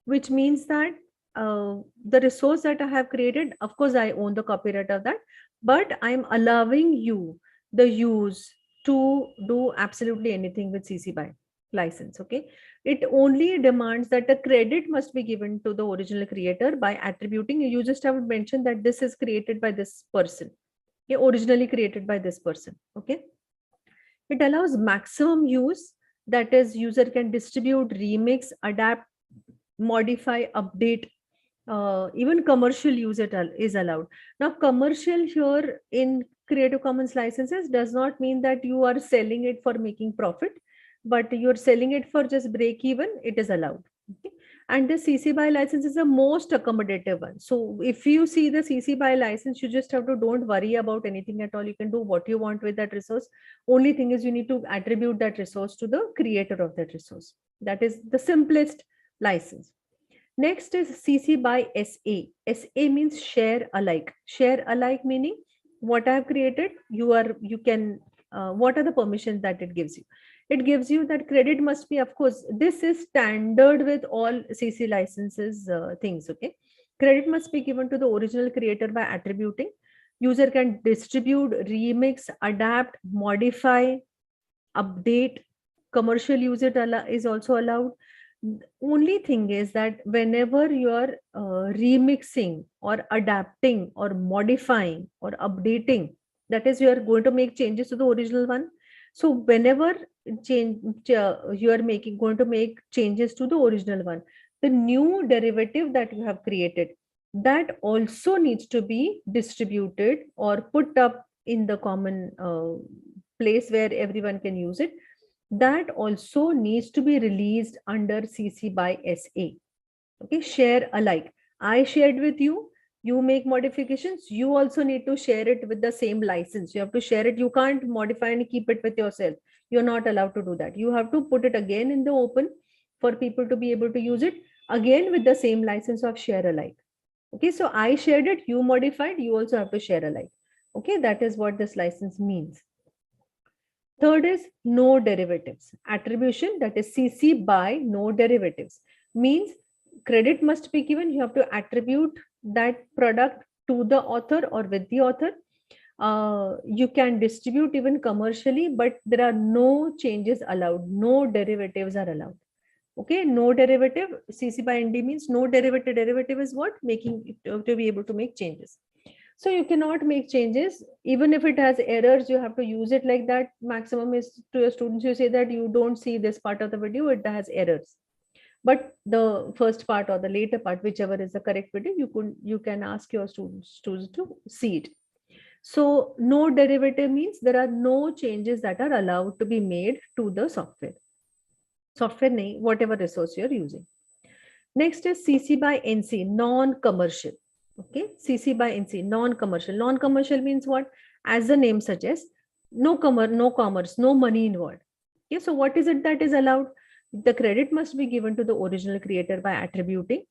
which means that the resource that I have created, of course I own the copyright of that, but I'm allowing you the use to do absolutely anything with CC BY license. Okay, it only demands that the credit must be given to the original creator by attributing. You just have to mention that this is created by this person, okay, originally created by this person. Okay, it allows maximum use, that is, user can distribute, remix, adapt, modify, update. Even commercial use is allowed. Now, commercial here in Creative Commons licenses does not mean that you are selling it for making profit, but you're selling it for just break even. It is allowed. Okay? And the CC BY license is the most accommodative one. So if you see the CC BY license, you just have to don't worry about anything at all. You can do what you want with that resource. Only thing is you need to attribute that resource to the creator of that resource. That is the simplest license. Next is CC BY SA. SA means share alike. Share alike meaning what I have created, you can, what are the permissions that it gives you? It gives you that credit must be, of course, this is standard with all CC licenses things. Okay, credit must be given to the original creator by attributing. User can distribute, remix, adapt, modify, update. Commercial use is also allowed. Only thing is that whenever you are remixing or adapting or modifying or updating, that is, you are going to make changes to the original one. So whenever you are going to make changes to the original one, the new derivative that you have created, that also needs to be distributed or put up in the common place where everyone can use it. That also needs to be released under CC BY SA. Okay, share alike. I shared with you, you make modifications, you also need to share it with the same license. You have to share it. You can't modify and keep it with yourself. You're not allowed to do that. You have to put it again in the open for people to be able to use it again with the same license of share alike. Okay, so I shared it, you modified, you also have to share alike. Okay, that is what this license means. Third is no derivatives. Attribution, that is CC BY no derivatives, means credit must be given. You have to attribute that product to the author or with the author. You can distribute even commercially, but there are no changes allowed. No derivatives are allowed. Okay, no derivative. CC BY ND means no derivative. Derivative is what? Making it to be able to make changes. So you cannot make changes. Even if it has errors, you have to use it like that. Maximum is to your students, you say that you don't see this part of the video, it has errors. But the first part or the later part, whichever is the correct video, you can ask your students to see it. So no derivative means there are no changes that are allowed to be made to the software. Software name, whatever resource you're using. Next is CC BY NC, non-commercial. Okay, CC BY NC, non-commercial. Non-commercial means what? As the name suggests, no commerce, no money involved. Okay, so what is it that is allowed? The credit must be given to the original creator by attributing.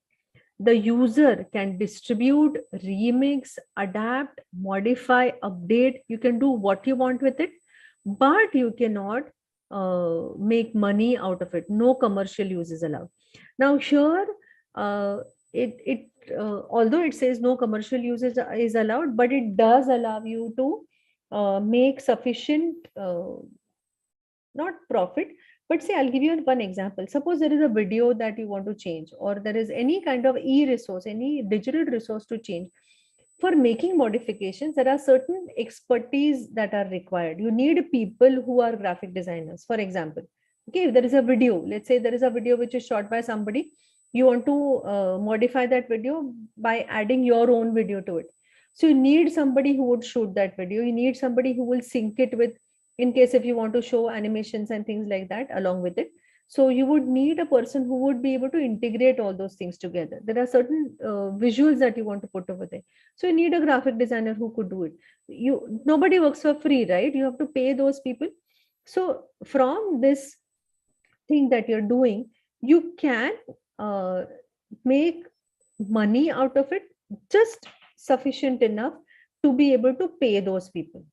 The user can distribute, remix, adapt, modify, update. You can do what you want with it, but you cannot make money out of it. No commercial use is allowed. Now here, although it says no commercial use is allowed, but it does allow you to make sufficient, not profit, but say, I'll give you one example. Suppose there is a video that you want to change, or there is any kind of e-resource, any digital resource to change. For making modifications, there are certain expertise that are required. You need people who are graphic designers. For example, okay, if there is a video, let's say there is a video which is shot by somebody, you want to modify that video by adding your own video to it. So you need somebody who would shoot that video. You need somebody who will sync it with, in case if you want to show animations and things like that along with it. So you would need a person who would be able to integrate all those things together. There are certain visuals that you want to put over there. So you need a graphic designer who could do it. Nobody works for free, right? You have to pay those people. So from this thing that you're doing, you can make money out of it, just sufficient enough to be able to pay those people.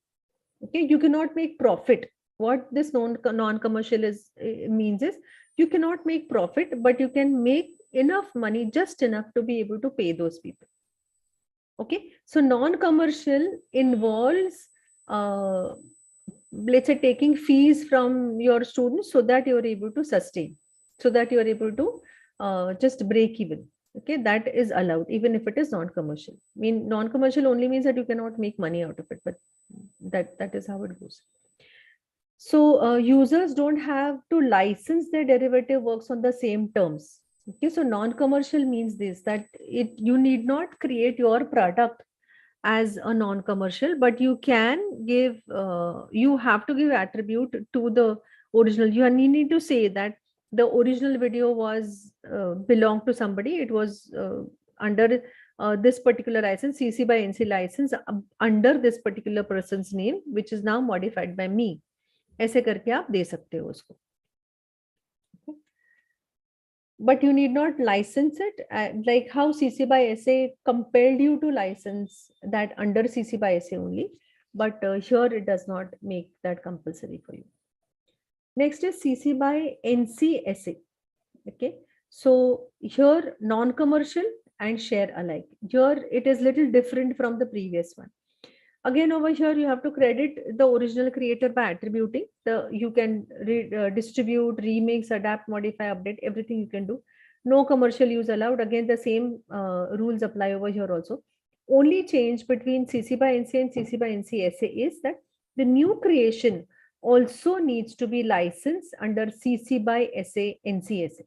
Okay, you cannot make profit. What this non-commercial is means is you cannot make profit, but you can make enough money, just enough to be able to pay those people. Okay, so non-commercial involves let's say taking fees from your students so that you are able to sustain, so that you are able to just break even. Okay, that is allowed even if it is non-commercial. I mean, non-commercial only means that you cannot make money out of it, but that is how it goes. So users don't have to license their derivative works on the same terms. Okay, so non-commercial means this, that you need not create your product as a non-commercial, but you can give, you have to give attribute to the original. You need to say that the original video was belonged to somebody. It was under this particular license, CC by NC license, under this particular person's name, which is now modified by me. ऐसे करके आप दे सकते हो उसको. But you need not license it, like how CC by SA compelled you to license that under CC by SA only, but here it does not make that compulsory for you. Next is CC by NC SA. Okay, so here non-commercial and share alike. Here it is little different from the previous one. Again, over here you have to credit the original creator by attributing. You can distribute, remix, adapt, modify, update, everything you can do. No commercial use allowed. Again, the same rules apply over here also. Only change between CC by NC and CC by NC SA is that the new creation also needs to be licensed under CC by SA NC SA.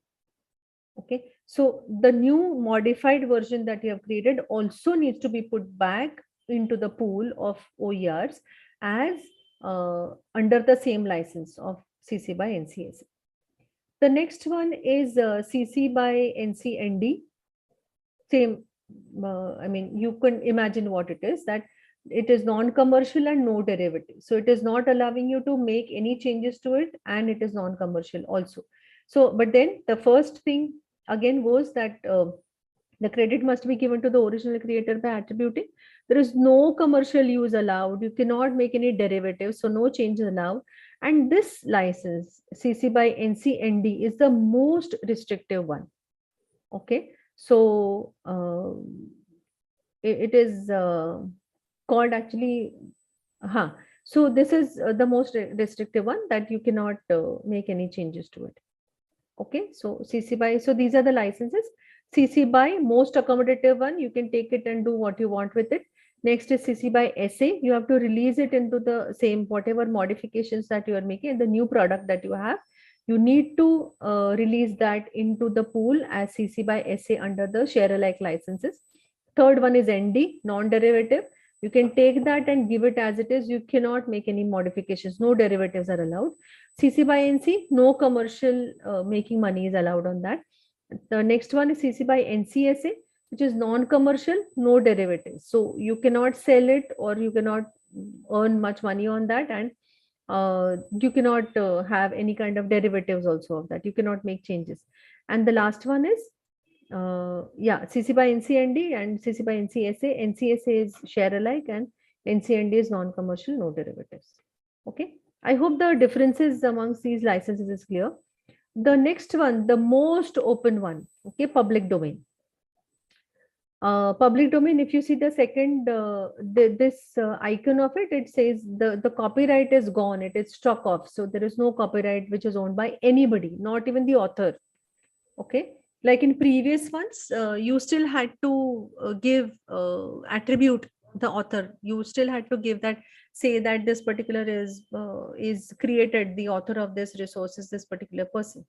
Okay, so the new modified version that you have created also needs to be put back into the pool of OERs as under the same license of CC by NC SA. The next one is CC by NC ND. Same, I mean, you can imagine what it is, that it is non-commercial and no derivative. So it is not allowing you to make any changes to it, and it is non-commercial also. So, but then the first thing again goes that the credit must be given to the original creator by attributing. There is no commercial use allowed. You cannot make any derivatives, so no changes allowed. And this license, CC by NC ND, is the most restrictive one. Okay, so it is called actually, so this is the most restrictive one, that you cannot make any changes to it. Okay, so CC by, so these are the licenses. CC by most accommodative one, you can take it and do what you want with it. Next is CC by SA. You have to release it into the same, whatever modifications that you are making in the new product that you have. You need to release that into the pool as CC by SA under the share alike licenses. Third one is ND, non-derivative. You can take that and give it as it is. You cannot make any modifications. No derivatives are allowed. CC by NC, no commercial making money is allowed on that. The next one is CC by NCSA, which is non-commercial, no derivatives. So you cannot sell it, or you cannot earn much money on that, and you cannot have any kind of derivatives also of that. You cannot make changes. And the last one is CC by NCND and CC by NCSA. NCSA is share alike and NCND is non-commercial, no derivatives. Okay, I hope the differences amongst these licenses is clear. The next one, the most open one, okay, public domain. Public domain, if you see the second, this icon of it, it says the copyright is gone, it is struck off. So there is no copyright which is owned by anybody, not even the author. Okay, like in previous ones, you still had to give attribute the author. You still had to give that, say that this particular is created, the author of this resource is this particular person.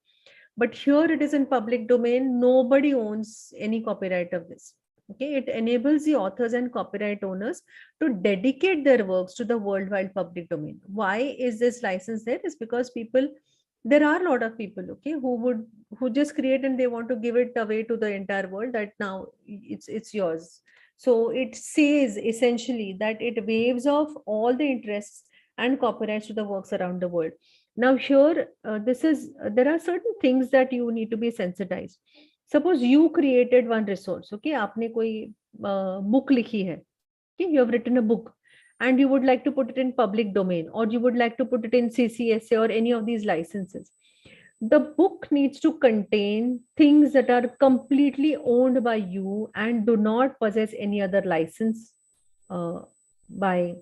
But here it is in public domain, nobody owns any copyright of this. Okay, it enables the authors and copyright owners to dedicate their works to the worldwide public domain. Why is this license there? Is because people, there are a lot of people, okay, who just create and they want to give it away to the entire world, that now it's yours. So it says essentially that it waives off all the interests and copyrights to the works around the world. Now here, there are certain things that you need to be sensitized. Suppose you created one resource, okay, आपने कोई book लिखी है, okay, you have written a book and you would like to put it in public domain, or you would like to put it in CCSA or any of these licenses. The book needs to contain things that are completely owned by you and do not possess any other license, by,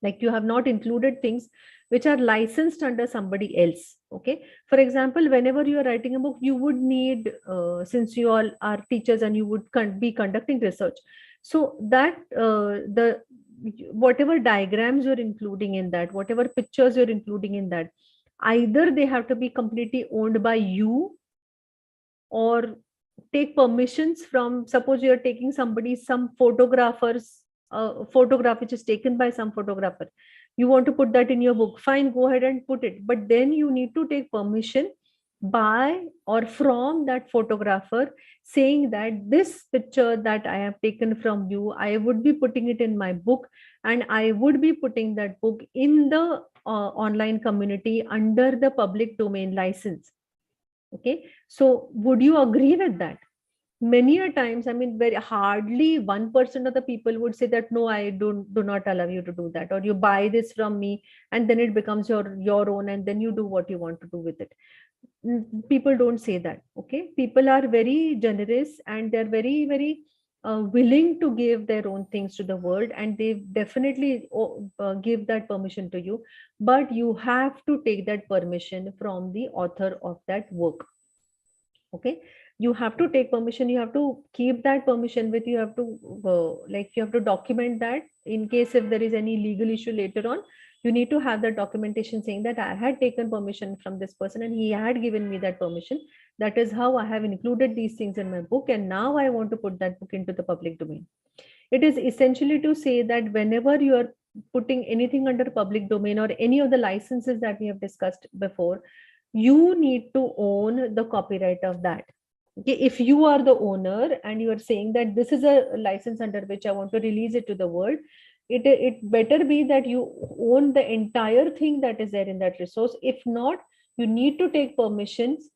like, you have not included things which are licensed under somebody else. Okay, for example, whenever you are writing a book, you would need, since you all are teachers and you would be conducting research, so that the whatever diagrams you're including in that, whatever pictures you're including in that, either they have to be completely owned by you, or take permissions from, suppose you're taking somebody, some photographers, photograph which is taken by some photographer, you want to put that in your book, fine, go ahead and put it, but then you need to take permission by or from that photographer, saying that this picture that I have taken from you, I would be putting it in my book, and I would be putting that book in the online community under the public domain license. Okay, so would you agree with that? Many a times, I mean, very hardly 1% of the people would say that no, I do not allow you to do that, or you buy this from me and then it becomes your own and then you do what you want to do with it. People don't say that. Okay, people are very generous and they're very willing to give their own things to the world, and they definitely give that permission to you, but you have to take that permission from the author of that work. Okay, you have to take permission, you have to keep that permission with you, you have to like, you have to document that in case if there is any legal issue later on, you need to have that documentation saying that I had taken permission from this person and he had given me that permission. That is how I have included these things in my book, and now I want to put that book into the public domain. It is essentially to say that whenever you are putting anything under public domain or any of the licenses that we have discussed before, you need to own the copyright of that. Okay, if you are the owner and you are saying that this is a license under which I want to release it to the world, it better be that you own the entire thing that is there in that resource. If not, you need to take permissions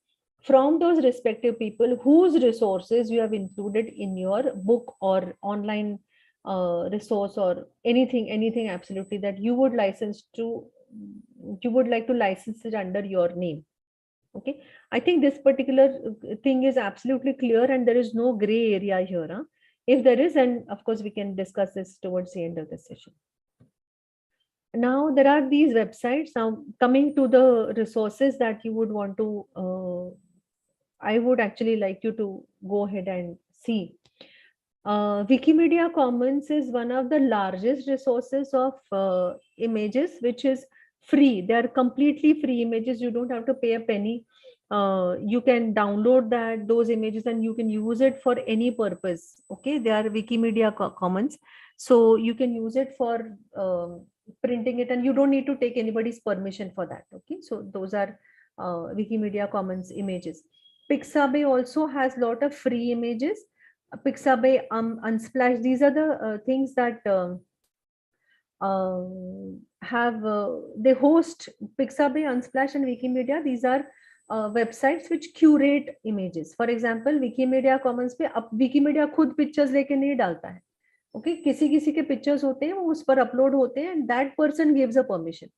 from those respective people whose resources you have included in your book or online resource, or anything absolutely that you would license to, you would like to license it under your name. Okay, I think this particular thing is absolutely clear and there is no gray area here. Huh? If there is, then of course we can discuss this towards the end of the session. Now there are these websites. Now coming to the resources that you would want to, I would actually like you to go ahead and see. Wikimedia Commons is one of the largest resources of images, which is free. They are completely free images. You don't have to pay a penny. You can download those images and you can use it for any purpose. Okay, they are Wikimedia Commons, so you can use it for printing it, and you don't need to take anybody's permission for that. Okay, so those are Wikimedia Commons images. Pixabay also has a lot of free images. Pixabay, Unsplash, these are the things that they host. Pixabay, Unsplash and Wikimedia, these are websites which curate images. For example, Wikimedia Commons पे अब Wikimedia खुद pictures लेके नहीं डालता है. Okay, किसी किसी के pictures होते हैं, वो उस पर upload होते हैं, and that person gives a permission.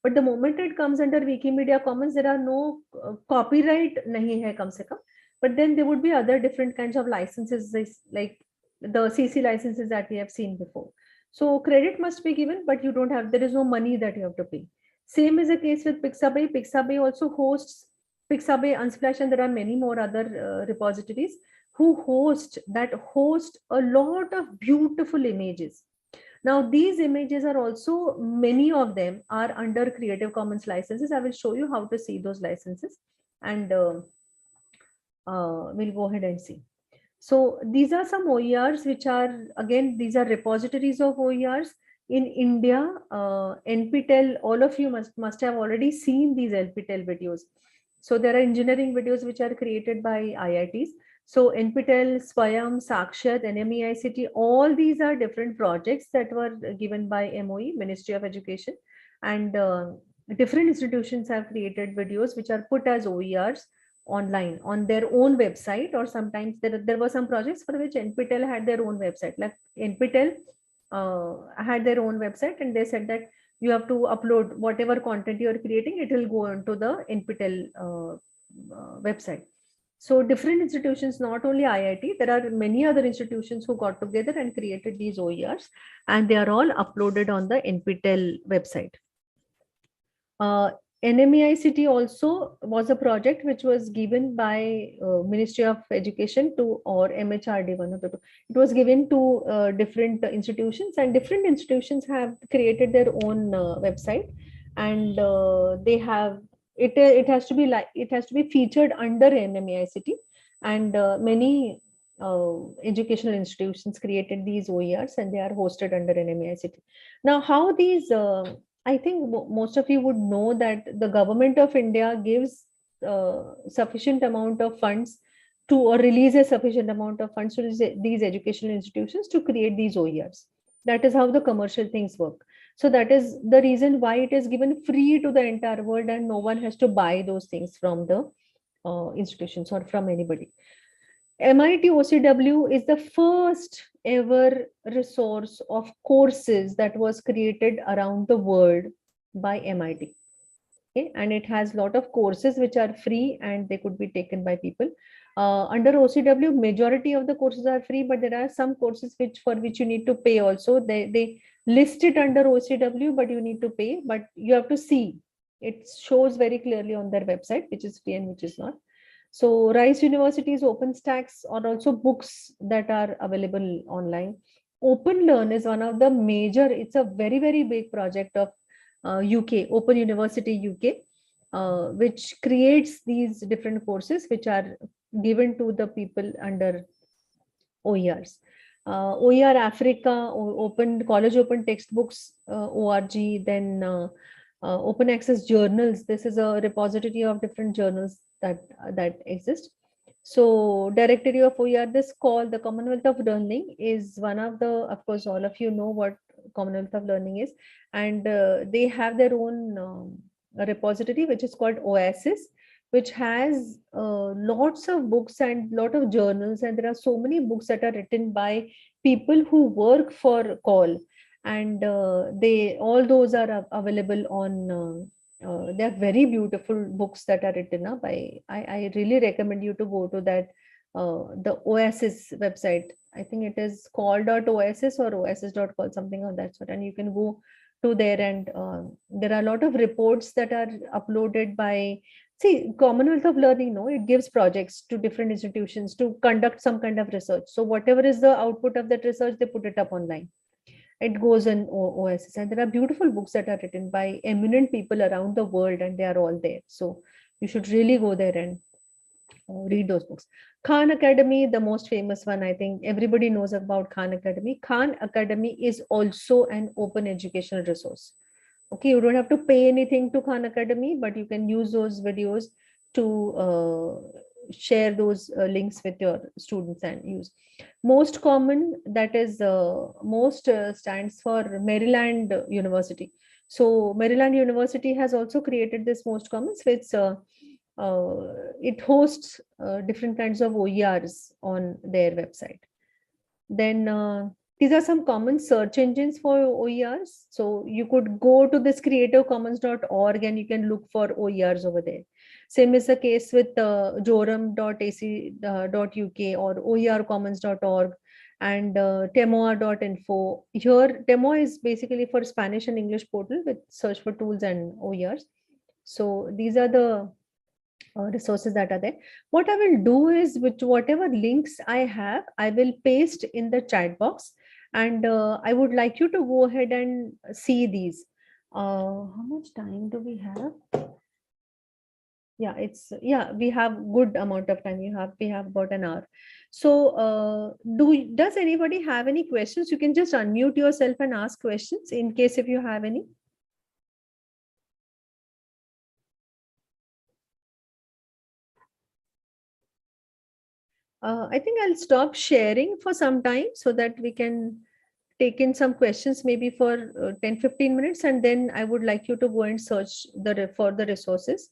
But the moment it comes under Wikimedia Commons, there are no copyright नहीं है कम से कम. But then there would be other different kinds of licenses, like the CC licenses that we have seen before. So credit must be given, but you don't have, there is no money that you have to pay. Same is the case with Pixabay. Pixabay also hosts Pixabay, Unsplash, and there are many more other repositories who host a lot of beautiful images. Now these images are also, many of them are under Creative Commons licenses. I will show you how to see those licenses, and we'll go ahead and see. So these are some OERs which are, again, these are repositories of OERs. In India, NPTEL, all of you must have already seen these NPTEL videos. So there are engineering videos which are created by IITs. So NPTEL, Swayam, Sakshat, NMEICT, all these are different projects that were given by MOE, Ministry of Education. And different institutions have created videos which are put as OERs online on their own website, or sometimes there were some projects for which NPTEL had their own website. Like NPTEL had their own website, and they said that you have to upload whatever content you are creating, it will go into the NPTEL website. So different institutions, not only IIT, there are many other institutions who got together and created these OERs, and they are all uploaded on the NPTEL website. NMEICT also was a project which was given by Ministry of Education to, or MHRD, one of the two. It was given to different institutions, and different institutions have created their own website, and they have it. It has to be like, it has to be featured under NMEICT, and many educational institutions created these OERs, and they are hosted under NMEICT. Now, how these I think most of you would know that the government of India gives sufficient amount of funds to, or releases sufficient amount of funds to these educational institutions to create these OERs. That is how the commercial things work. So that is the reason why it is given free to the entire world, and no one has to buy those things from the institutions or from anybody. MIT OCW is the first ever resource of courses that was created around the world by MIT. Okay? And it has a lot of courses which are free and they could be taken by people. Under OCW, majority of the courses are free, but there are some courses for which you need to pay also. They list it under OCW, but you need to pay, but you have to see. It shows very clearly on their website, which is free and which is not. So Rice University's OpenStax are also books that are available online. OpenLearn is one of the major, it's a very, very big project of UK, Open University UK, which creates these different courses which are given to the people under OERs. OER Africa, Open College Open Textbooks, ORG, then Open Access Journals. This is a repository of different journals that exist. So directory of OER, this call, the Commonwealth of Learning, is one of the, of course, all of you know what Commonwealth of Learning is, and they have their own repository which is called Oasis, which has lots of books and lot of journals, and there are so many books that are written by people who work for call, and they, all those are available on they are very beautiful books that are written up. I really recommend you to go to that the Oasis website. I think it is called .oasis or oasis.call, something of that sort, and you can go to there, and there are a lot of reports that are uploaded by, see, Commonwealth of Learning, no, it gives projects to different institutions to conduct some kind of research. So whatever is the output of that research, they put it up online. It goes in Oasis, and there are beautiful books that are written by eminent people around the world, and they are all there. So you should really go there and read those books. Khan Academy, the most famous one, I think everybody knows about Khan Academy. Khan Academy is also an open educational resource. Okay, you don't have to pay anything to Khan Academy, but you can use those videos to share those links with your students and use. Most common, that is most stands for Maryland University. So Maryland University has also created this most commons, which it hosts different kinds of OERs on their website. Then these are some common search engines for OERs. So you could go to this creativecommons.org and you can look for OERs over there. Same is the case with joram.ac.uk or oercommons.org and temoa.info. Here, Temoa is basically for Spanish and English portal with search for tools and OERs. So these are the resources that are there. What I will do is, with whatever links I have, I will paste in the chat box, and I would like you to go ahead and see these. How much time do we have? Yeah, we have good amount of time. We have about an hour. So does anybody have any questions? You can just unmute yourself and ask questions in case if you have any. I think I'll stop sharing for some time so that we can take in some questions maybe for 10-15 minutes, and then I would like you to go and search for the resources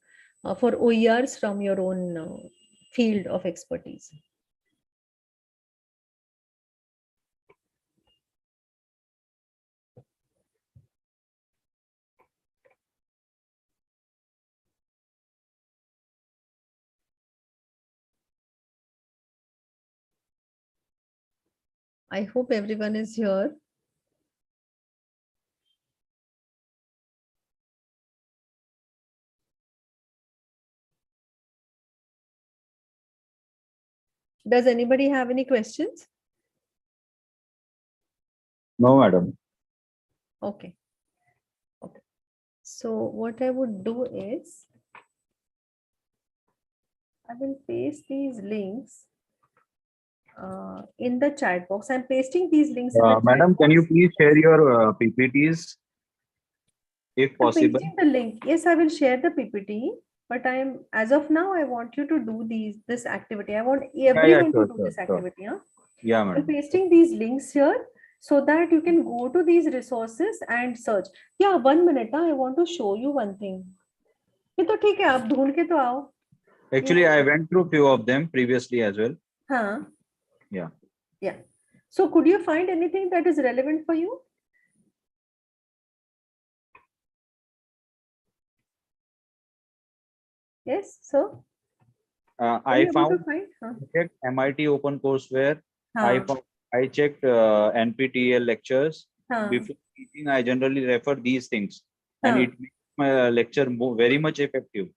for OERs from your own field of expertise. I hope everyone is here. Does anybody have any questions? No, madam. Okay. Okay. So what I would do is I will paste these links in the chat box. I'm pasting these links in the chat Madam, box. can you please share your PPTs if I'm possible? pasting the link. Yes, I will share the PPT. But as of now, I want you to do this activity. I want everyone to do this activity. Huh? Yeah, I'm madam. pasting these links here so that you can go to these resources and search. Yeah, 1 minute. I want to show you one thing. ये तो ठीक है, आप ढूंढ के तो आओ. Actually, I went through few of them previously as well. Huh? Yeah. Yeah. So could you find anything that is relevant for you? Yes, so I found Huh? checked MIT OpenCourseWare. Huh. I checked NPTEL lectures. Huh. Before teaching, I generally refer these things, and Huh. it makes my lecture very much effective.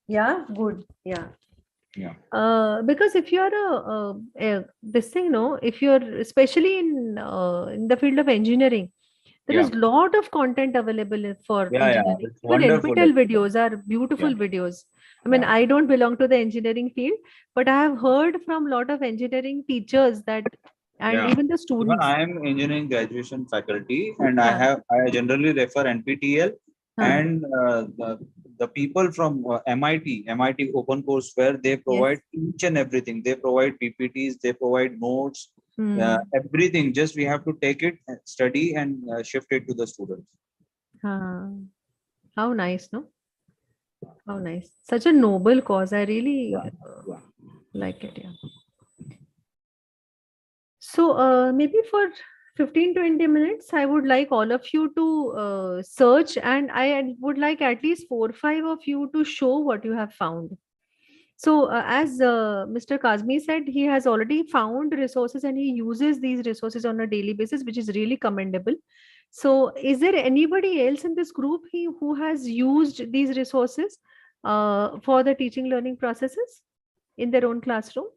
Yeah, good. Yeah. Yeah. Because if you're this thing, no, if you're especially in the field of engineering, there is lot of content available for engineering. It's Even wonderful. NPTEL videos are beautiful videos. I mean, I don't belong to the engineering field, but I have heard from a lot of engineering teachers that, and even the students. Even I am engineering graduation faculty, and I generally refer NPTEL and the people from MIT OpenCourseWare. They provide each and everything. They provide PPTs, they provide notes, everything. Just we have to take it, study, and shift it to the students. How nice, no? How nice. Such a noble cause. I really like it. Yeah. So maybe for 15-20 minutes, I would like all of you to search, and I would like at least 4 or 5 of you to show what you have found. So as Mr. Kazmi said, he has already found resources and he uses these resources on a daily basis, which is really commendable. So is there anybody else in this group who has used these resources for the teaching learning processes in their own classroom?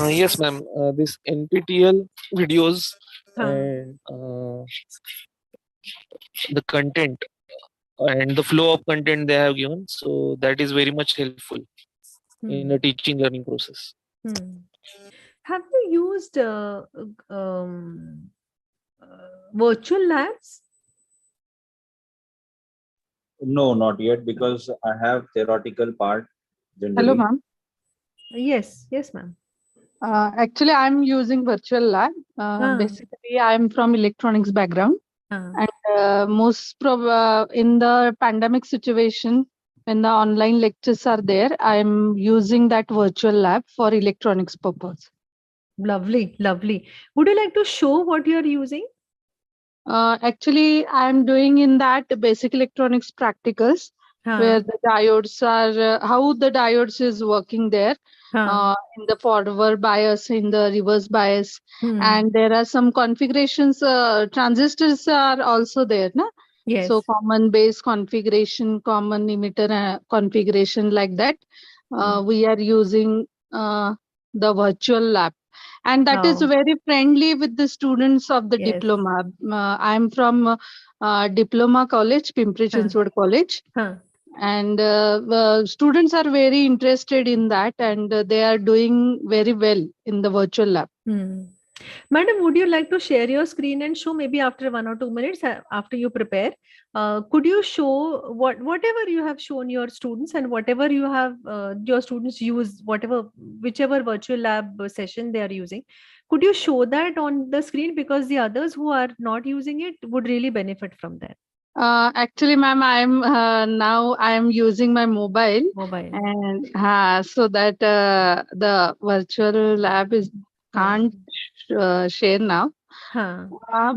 Yes, ma'am. This NPTEL videos and the content and the flow of content they have given, so that is very much helpful in the teaching learning process. Have you used virtual labs? No, not yet, because I have theoretical part generally. Hello, ma'am. Yes, ma'am. Actually, I'm using virtual lab. Basically, I'm from electronics background, and in the pandemic situation, when the online lectures are there, I'm using that virtual lab for electronics purpose. Lovely, lovely. Would you like to show what you are using? Actually, I'm doing in that basic electronics practicals, where the diodes are, how the diodes is working there, in the forward bias, in the reverse bias, and there are some configurations, transistors are also there, na? Yes. So common base configuration, common emitter configuration, like that. We are using the virtual lab, and that is Wow. very friendly with the students of the Yes. diploma. I'm from Diploma College, Pimpri Chinchwad College. Huh. And students are very interested in that, and they are doing very well in the virtual lab. Madam, would you like to share your screen and show maybe after 1 or 2 minutes after you prepare? Could you show whatever you have shown your students and whatever you have your students use, whichever virtual lab session they are using? Could you show that on the screen, because the others who are not using it would really benefit from that? Actually, ma'am, I am using my mobile, and so that the virtual lab is can't share now. But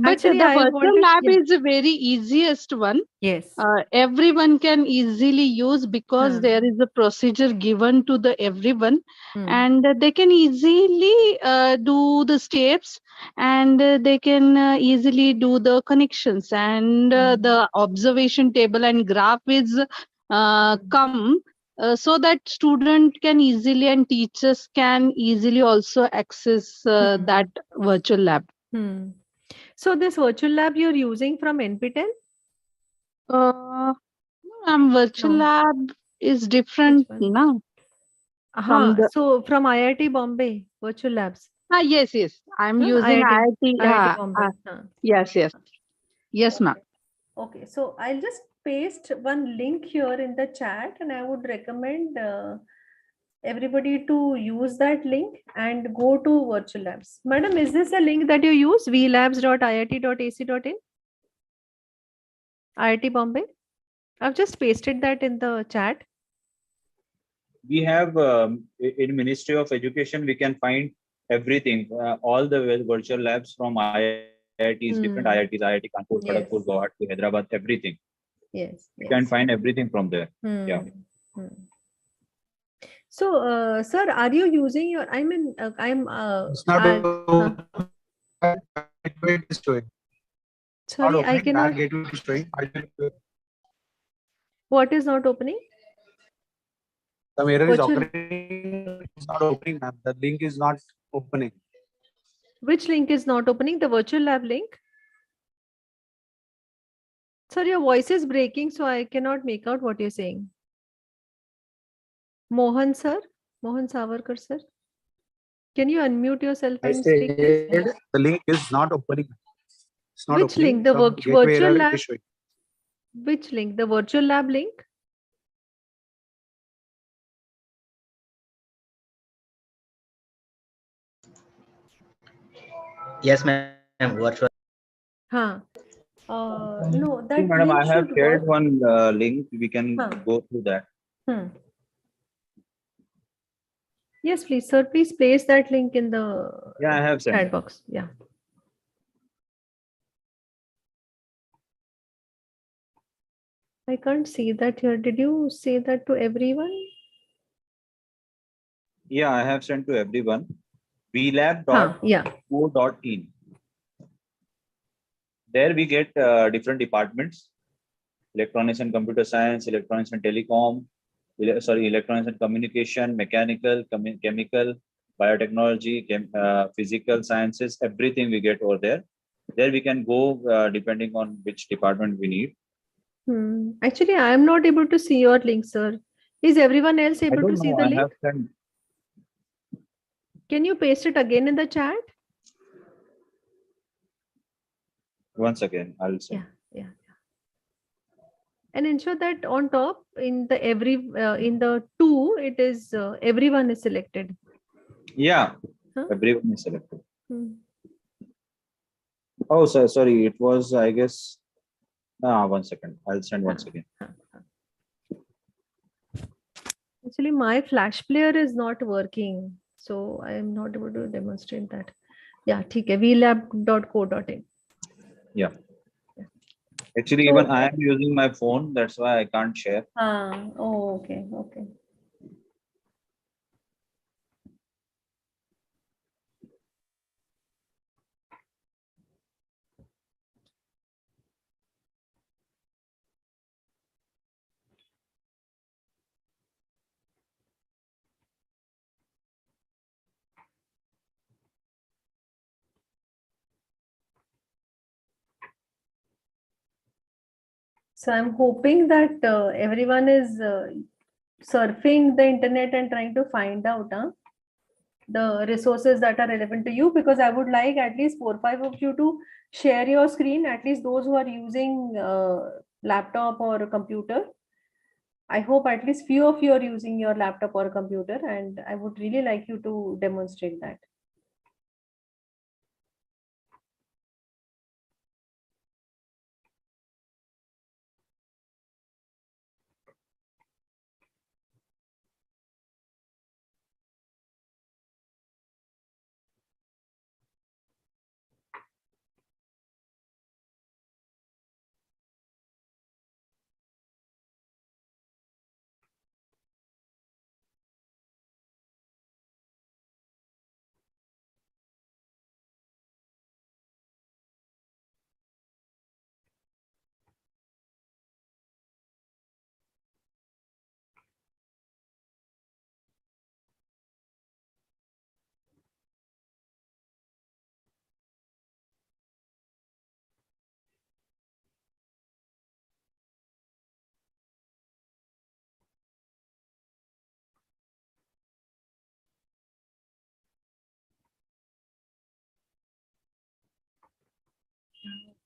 Actually, the I virtual wanted, lab is the very easiest one. yes. Everyone can easily use, because there is a procedure given to the everyone, and they can easily do the steps, and they can easily do the connections, and the observation table and graph is come, so that student can easily and teachers can easily also access that virtual lab. So this virtual lab you're using from NPTEL? Virtual lab is different now. So from IIT Bombay, virtual labs. Yes. I'm using IIT. IIT Bombay. Yes, ma'am. Okay, so I'll just paste one link here in the chat, and I would recommend everybody to use that link and go to virtual labs. Madam, is this a link that you use? vlabs.iit.ac.in? IIT Bombay? I've just pasted that in the chat. We have in Ministry of Education, we can find everything, all the virtual labs from IITs, different IITs, IIT Kanpur, Kharagpur, Guwahati, Hyderabad, everything. Yes. You can find everything from there. Yeah. So, sir, are you using your? I mean, I'm. It's not gateway is showing. Sorry, I cannot. Gateway is showing. What is not opening? Some error is occurring. It's not opening, ma'am. The link is not opening. Which link is not opening? The virtual lab link? Sir, your voice is breaking, so I cannot make out what you're saying. Mohan, sir? Mohan Savarkar, sir? Can you unmute yourself and speak, please? The link is not opening. It's not Which opening. link? The virtual lab? Showing. Which link? The virtual lab link? Yes, ma'am. Virtual. No, that Madam, link I have should shared work. one link. We can go through that. Yes, please, sir. Please place that link in the I have sent chat box. Yeah. I can't see that here. Did you say that to everyone? Yeah, I have sent to everyone. vlab.co.in. There we get different departments: electronics and computer science, electronics and telecom, electronics and communication, mechanical, chemical, biotechnology, physical sciences, everything we get over there. There we can go depending on which department we need. Actually, I am not able to see your link, sir. Is everyone else able to see the link? Can you paste it again in the chat? Once again, I'll send. Yeah. And ensure that on top in the in the two, it is everyone is selected. Yeah, everyone is selected. Oh, sorry. It was, I guess. 1 second. I'll send once again. Actually, my Flash player is not working, so I am not able to demonstrate that. Yeah, okay. vlab.co.in. Yeah. Actually, even I am using my phone. That's why I can't share. Oh, okay. So I'm hoping that everyone is surfing the internet and trying to find out the resources that are relevant to you, because I would like at least 4 or 5 of you to share your screen, at least those who are using laptop or a computer. I hope at least few of you are using your laptop or computer, and I would really like you to demonstrate that.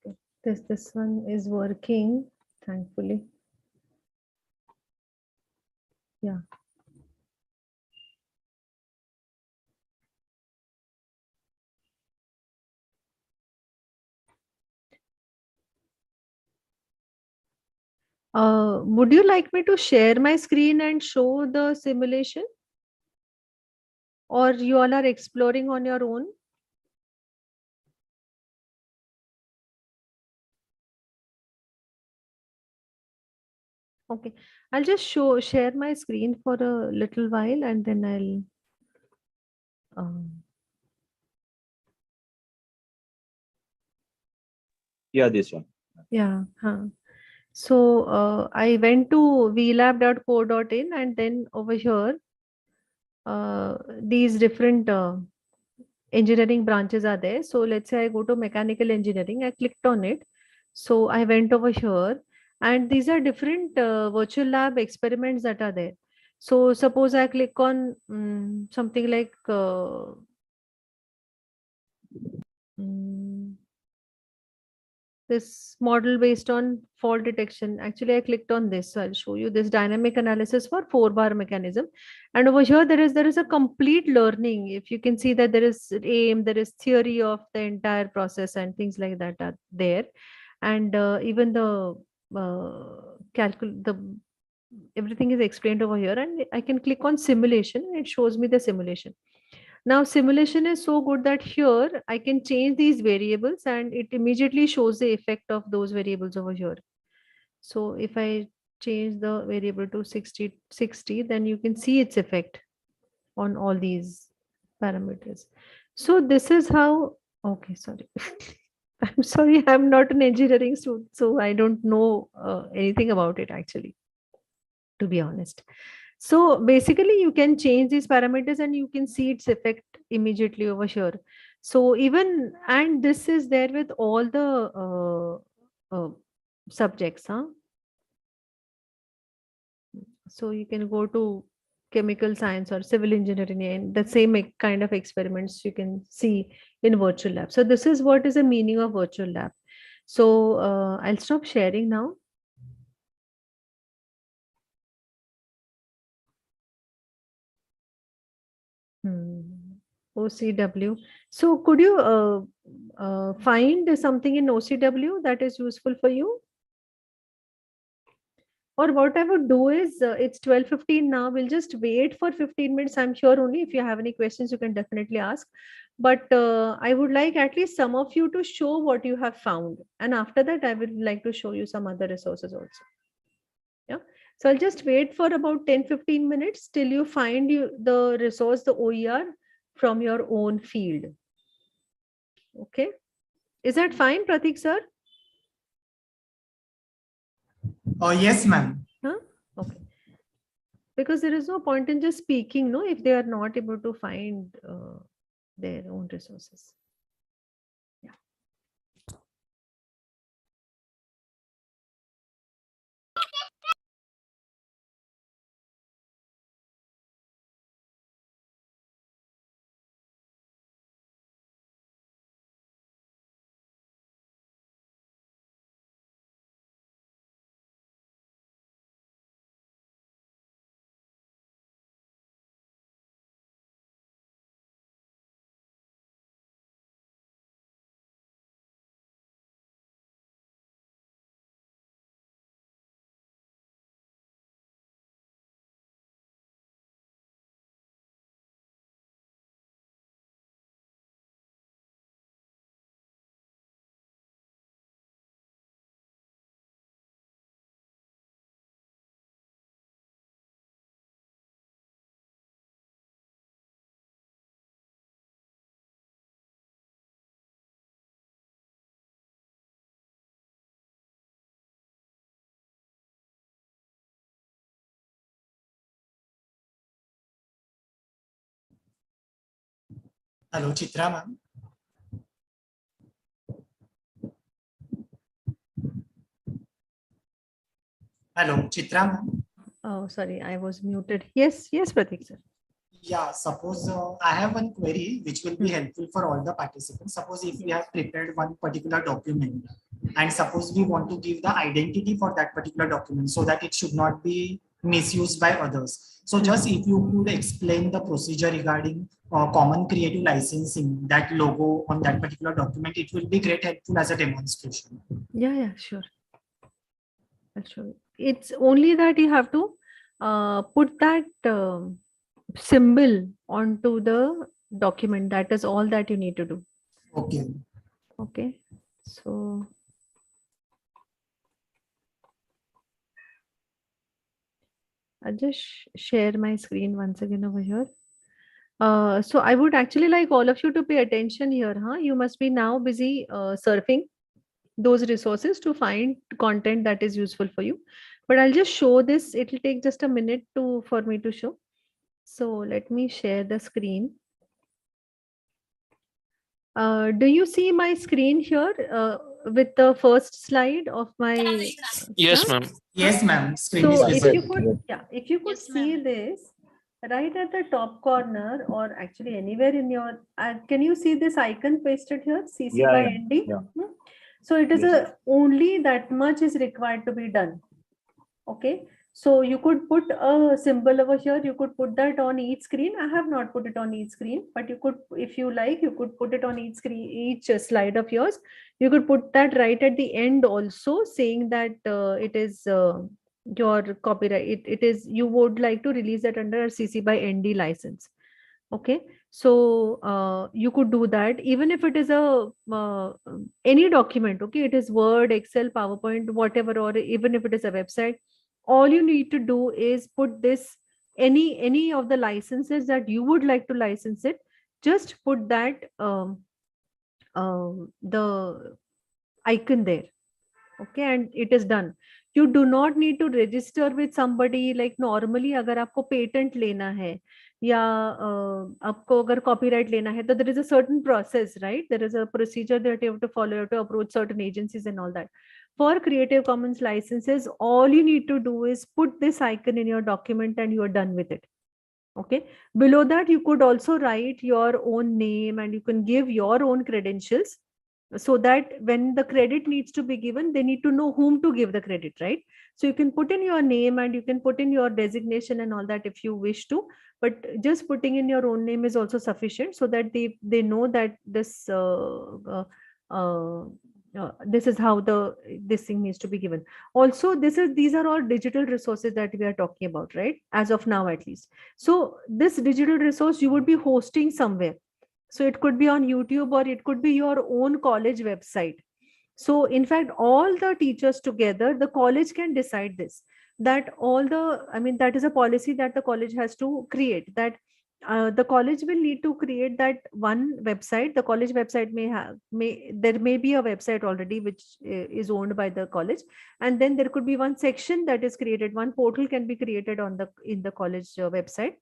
Okay. This one is working, thankfully. Yeah. Would you like me to share my screen and show the simulation, or you all are exploring on your own? Okay, I'll just share my screen for a little while, and then I'll Yeah, this one. yeah. So I went to vlab.co.in, and then over here these different engineering branches are there. So let's say I go to mechanical engineering, I clicked on it. So I went over here, and these are different virtual lab experiments that are there. So suppose I click on something like this model based on fault detection. Actually, I clicked on this. So I'll show you this dynamic analysis for 4-bar mechanism. And over here, there is a complete learning. If you can see that there is aim, there is theory of the entire process and things like that are there. And even the everything is explained over here. And I can click on simulation, and it shows me the simulation. Now simulation is so good that here I can change these variables, and it immediately shows the effect of those variables over here. So if I change the variable to 60, then you can see its effect on all these parameters. So this is how, okay, sorry. I'm sorry, I'm not an engineering student, so I don't know anything about it actually, to be honest. So basically you can change these parameters and you can see its effect immediately over here. So even, and this is there with all the subjects. So you can go to chemical science or civil engineering, and the same kind of experiments you can see in virtual lab. So this is what is the meaning of virtual lab. So I'll stop sharing now. OCW. So could you find something in OCW that is useful for you? Or what I would do is, it's 12:15 now. We'll just wait for 15 minutes. I'm sure only if you have any questions, you can definitely ask. But I would like at least some of you to show what you have found. And after that, I would like to show you some other resources also. Yeah. So I'll just wait for about 10-15 minutes till you find the resource, the OER from your own field. Okay. Is that fine, Pratik sir? Oh, yes, ma'am. Huh? Okay. Because there is no point in just speaking, no, if they are not able to find their own resources. Hello, Chitra ma'am. Hello, Chitra ma'am. Oh, sorry, I was muted. Yes, yes, Pratik sir. Yeah, suppose I have one query which will be helpful for all the participants. Suppose if we have prepared one particular document and suppose we want to give the identity for that particular document so that it should not be misused by others. So just if you could explain the procedure regarding common creative licensing, that logo on that particular document, it will be great helpful as a demonstration. Yeah, sure. I'll show you. It's only that you have to put that symbol onto the document. That is all that you need to do. Okay. Okay. So I'll just share my screen once again over here. So I would actually like all of you to pay attention here. You must be now busy surfing those resources to find content that is useful for you. But I'll just show this. It will take just a minute for me to show. So let me share the screen. Do you see my screen here with the first slide of my? Yes, ma'am. Yes, ma'am. Screen So is if visible. you could, if you could Yes, see ma'am. this right at the top corner, or actually anywhere in your, can you see this icon pasted here? CC Yeah, by yeah, ND. yeah. So it is Yes. only that much is required to be done. Okay. So you could put a symbol over here. You could put that on each screen. I have not put it on each screen, but you could, if you like, you could put it on each screen, each slide of yours. You could put that right at the end also, saying that it is your copyright. It is, you would like to release that under CC by ND license. Okay. So you could do that even if it is a any document. Okay. It is Word, Excel, PowerPoint, whatever, or even if it is a website. All you need to do is put this, any of the licenses that you would like to license it, just put that the icon there. Okay, and it is done. You do not need to register with somebody. Like normally अगर आपको patent लेना है या आपको अगर copyright लेना है, तो there is a certain process, right? There is a procedure that you have to follow. You have to approach certain agencies and all that. For Creative Commons licenses, all you need to do is put this icon in your document and you are done with it. Okay. Below that, you could also write your own name and you can give your own credentials, so that when the credit needs to be given, they need to know whom to give the credit, right? So you can put in your name and you can put in your designation and all that if you wish to, but just putting in your own name is also sufficient, so that they know that this is how this thing needs to be given. Also, these are all digital resources that we are talking about, right? As of now, at least. So this digital resource you would be hosting somewhere. So it could be on YouTube or it could be your own college website. So in fact, all the teachers together, the college can decide this, that that is a policy that the college has to create, that the college will need to create that one website. The college website there may be a website already which is owned by the college, and then there could be one section that is created, one portal can be created in the college website,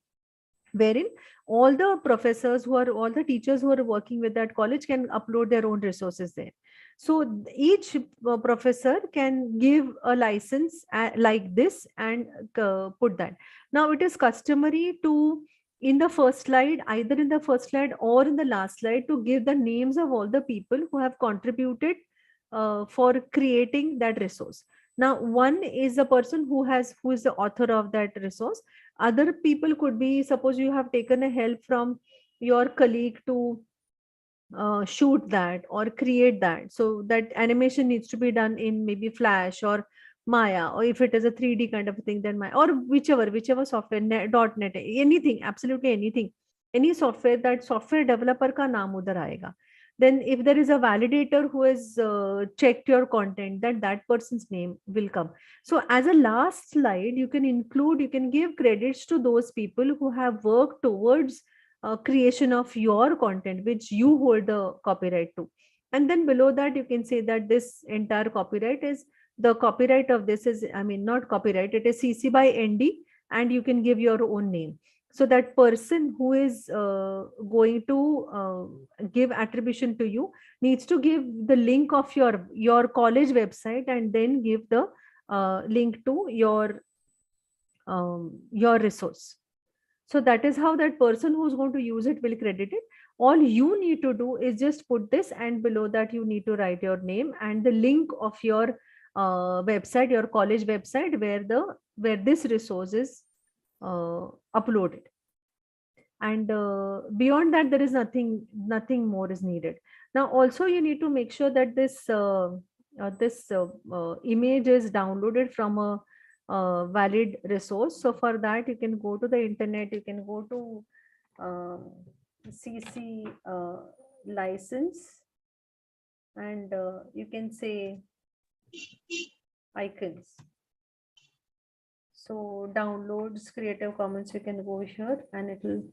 wherein all the professors all the teachers who are working with that college can upload their own resources there. So each professor can give a license like this and put that. Now it is customary to, in the first slide, either in the first slide or in the last slide, to give the names of all the people who have contributed for creating that resource. Now one is the person who is the author of that resource. Other people could be, suppose you have taken a help from your colleague to shoot that or create that. So that animation needs to be done in maybe Flash or Maya, or if it is a 3D kind of a thing, then Maya, or whichever software, .NET, anything, absolutely anything, any software, that software developer ka naam udhar aayega. Then if there is a validator who has checked your content, then that person's name will come. So as a last slide, you can give credits to those people who have worked towards creation of your content, which you hold the copyright to. And then below that, you can say that this entire copyright is, the copyright of this is, not copyright, it is CC by ND, and you can give your own name. So that person who is going to give attribution to you needs to give the link of your college website and then give the link to your resource. So that is how that person who's going to use it will credit it. All you need to do is just put this, and below that you need to write your name and the link of your website, your college website, where this resource is uploaded. And beyond that, there is nothing more is needed. Now also you need to make sure that this image is downloaded from a valid resource. So for that, you can go to the internet, you can go to CC license, and you can say icons. So downloads, Creative Commons, you can go here and it will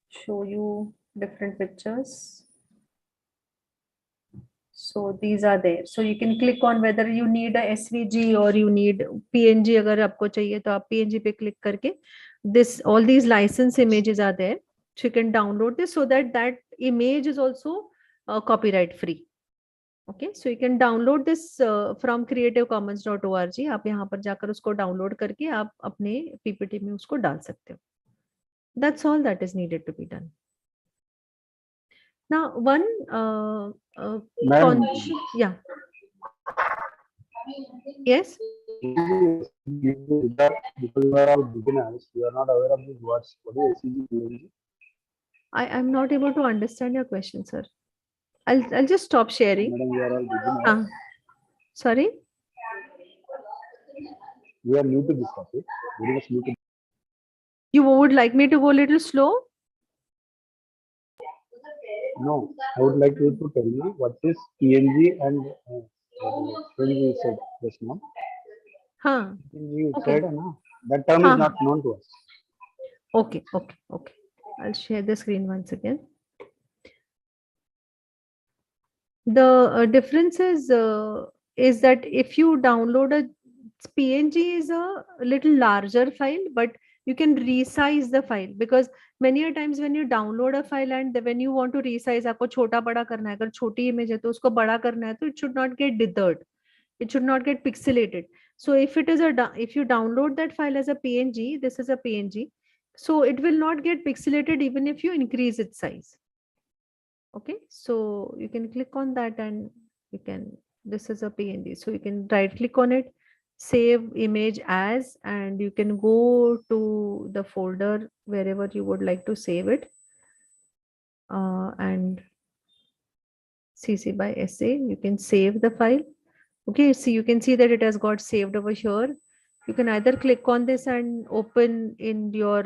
show you different pictures. So these are there. So you can click on whether you need a SVG or you need PNG. अगर आपको चाहिए तो आप PNG पे click करके all these license images are there. So you can download this so that image is also copyright free. Okay, so you can download this from creativecommons.org. आप यहाँ पर जाकर उसको download करके आप अपने PPT में उसको डाल सकते हो. That's all that is needed to be done. Now, one yeah. Yes. Because you are all beginners, you are not aware of these words. What is SVG? I'm not able to understand your question, sir. I'll just stop sharing. Madam, you are all beginners. Sorry. We are new to this topic. Very much new to. You would like me to go a little slow? No, I would like you to tell me what is PNG and PNG said just now. You Okay. said, no? That term is not known to us. Okay. I'll share the screen once again. The difference is that if you download a PNG is a little larger file, but you can resize the file, because many a times when you download a file and when you want to resize, आपको छोटा बड़ा करना है, अगर छोटी image है तो उसको बड़ा करना है, तो it should not get dithered, it should not get pixelated. So if you download that file as a PNG, this is a PNG, so it will not get pixelated even if you increase its size. Okay, so you can click on that and this is a PNG, so you can right click on it, save image as, and you can go to the folder wherever you would like to save it, and CC by SA, you can save the file. Okay, so you can see that it has got saved over here. You can either click on this and open in your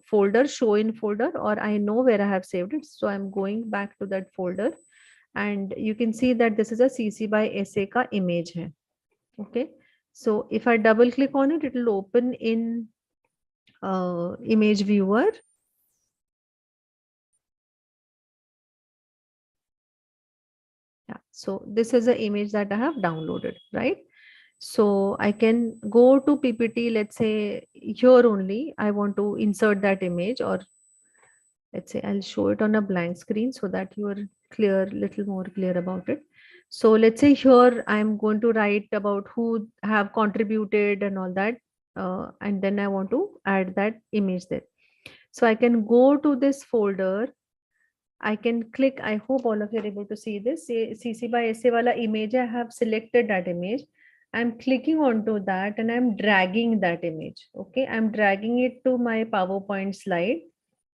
folder, show in folder, or I know where I have saved it, so I'm going back to that folder, and you can see that this is a CC by SA ka image hai. Okay, so if I double click on it, it will open in image viewer. Yeah, so this is the image that I have downloaded, right? So I can go to PPT, let's say here only, I want to insert that image, or let's say I'll show it on a blank screen so that you are little more clear about it. So let's say here I'm going to write about who have contributed and all that, and then I want to add that image there. So I can go to this folder, I can click, I hope all of you are able to see this, CC by SA wala image, I have selected that image. I'm clicking onto that and I'm dragging that image. Okay, I'm dragging it to my PowerPoint slide,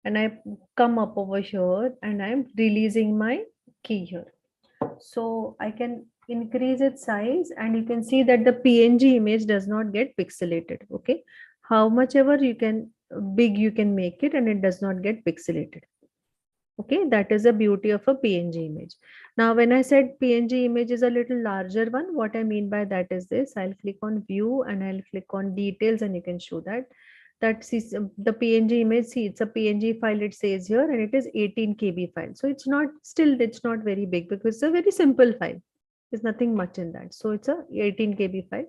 and I come up over here and I'm releasing my key here. So I can increase its size, and you can see that the PNG image does not get pixelated. Okay, how much ever you can big you can make it, and it does not get pixelated. Okay, that is the beauty of a PNG image. Now, when I said PNG image is a little larger one, what I mean by that is this. I'll click on view and I'll click on details, and you can show that the PNG image, see, it's a PNG file, it says here, and it is 18 KB file. So it's not very big, because it's a very simple file. There's nothing much in that. So it's a 18 KB file.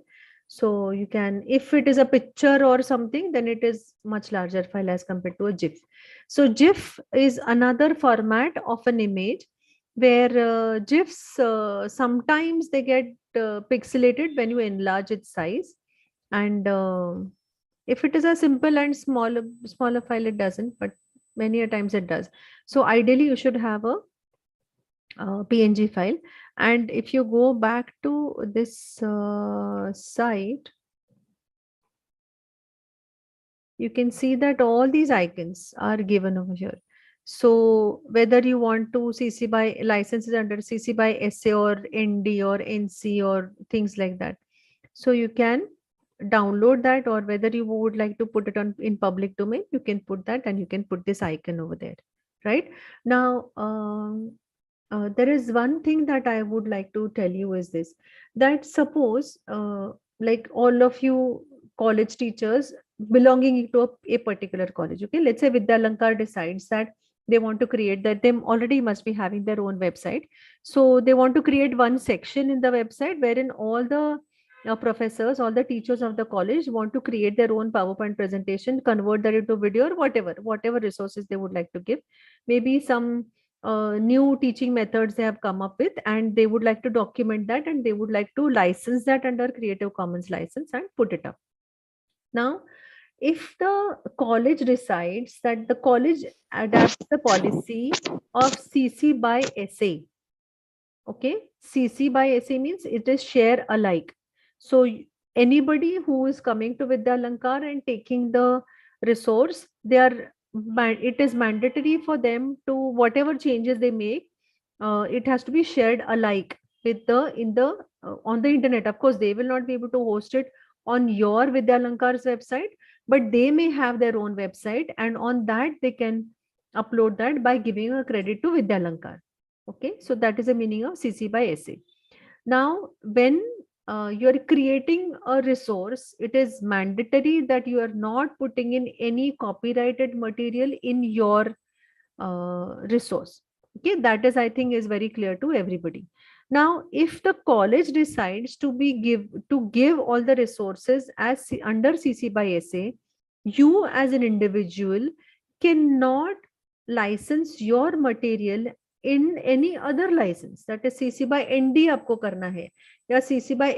So you can, if it is a picture or something, then it is much larger file as compared to a GIF. So GIF is another format of an image where GIFs sometimes they get pixelated when you enlarge its size, and if it is a simple and smaller file, it doesn't, but many a times it does. So ideally you should have a PNG file. And if you go back to this site, you can see that all these icons are given over here. So whether you want to CC by licenses under CC by SA or ND or NC or things like that, so you can download that, or whether you would like to put it on in public domain, you can put that, and you can put this icon over there. Right now, there is one thing that I would like to tell you is this, that suppose like all of you college teachers belonging to a particular college, okay, let's say Vidyalankar decides that they want to create that, they already must be having their own website, so they want to create one section in the website wherein all the professors, all the teachers of the college want to create their own PowerPoint presentation, convert that into video, or whatever resources they would like to give, maybe some new teaching methods they have come up with, and they would like to document that, and they would like to license that under Creative Commons license and put it up. Now, if the college decides that the college adapts the policy of CC by SA, okay, CC by SA means it is share alike. So anybody who is coming to Vidyalankar and taking the resource, it is mandatory for them to, whatever changes they make, it has to be shared alike with on the internet. Of course, they will not be able to host it on your Vidyalankar's website, but they may have their own website, and on that they can upload that by giving a credit to Vidyalankar. Okay, so that is the meaning of CC by SA. Now, when you're creating a resource, it is mandatory that you are not putting in any copyrighted material in your resource. Okay, that is, I think, is very clear to everybody. Now, if the college decides to give all the resources as under CC by SA, you as an individual cannot license your material in any other license, that is CC by ND आपको करना है या CC by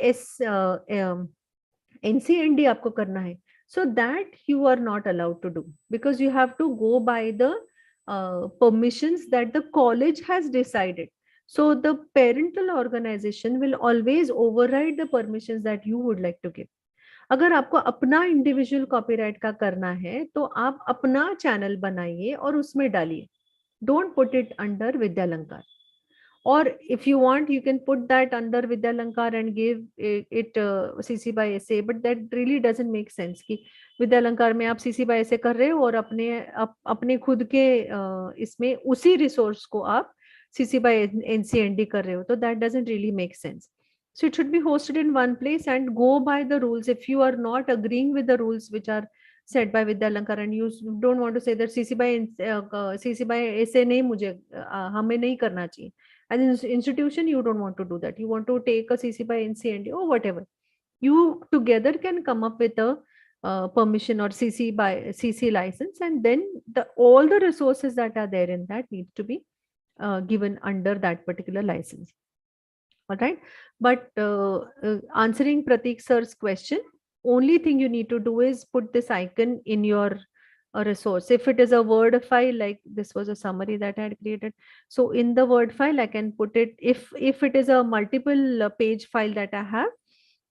NCND आपको करना है, so that you are not allowed to do, because you have to go by the permissions that the college has decided. So the parental organization will always override the permissions that you would like to give. अगर आपको अपना individual copyright का करना है तो आप अपना channel बनाइए और उसमें डालिए, don't put it under Vidyalankar. Or if you want, you can put that under Vidyalankar and give it CC by SA, but that really doesn't make sense कि Vidyalankar में आप CC by SA कर रहे हो और अपने खुद के इसमें उसी रिसोर्स को आप CC by NCND कर रहे हो, तो that doesn't really make sense. So it should be hosted in one place and go by the rules. If you are not agreeing with the rules which are set by Vidyalankar and you don't want to say that CC by SA नहीं मुझे हमें नहीं करना चाहिए, as an institution you don't want to do that, you want to take a CC by NCND or whatever, you together can come up with a permission or CC by CC license, and then all the resources that are there in that need to be given under that particular license. All right, but answering Pratik sir's question, only thing you need to do is put this icon in your resource. If it is a Word file, like this was a summary that I had created, so in the Word file I can put it. If it is a multiple page file that I have,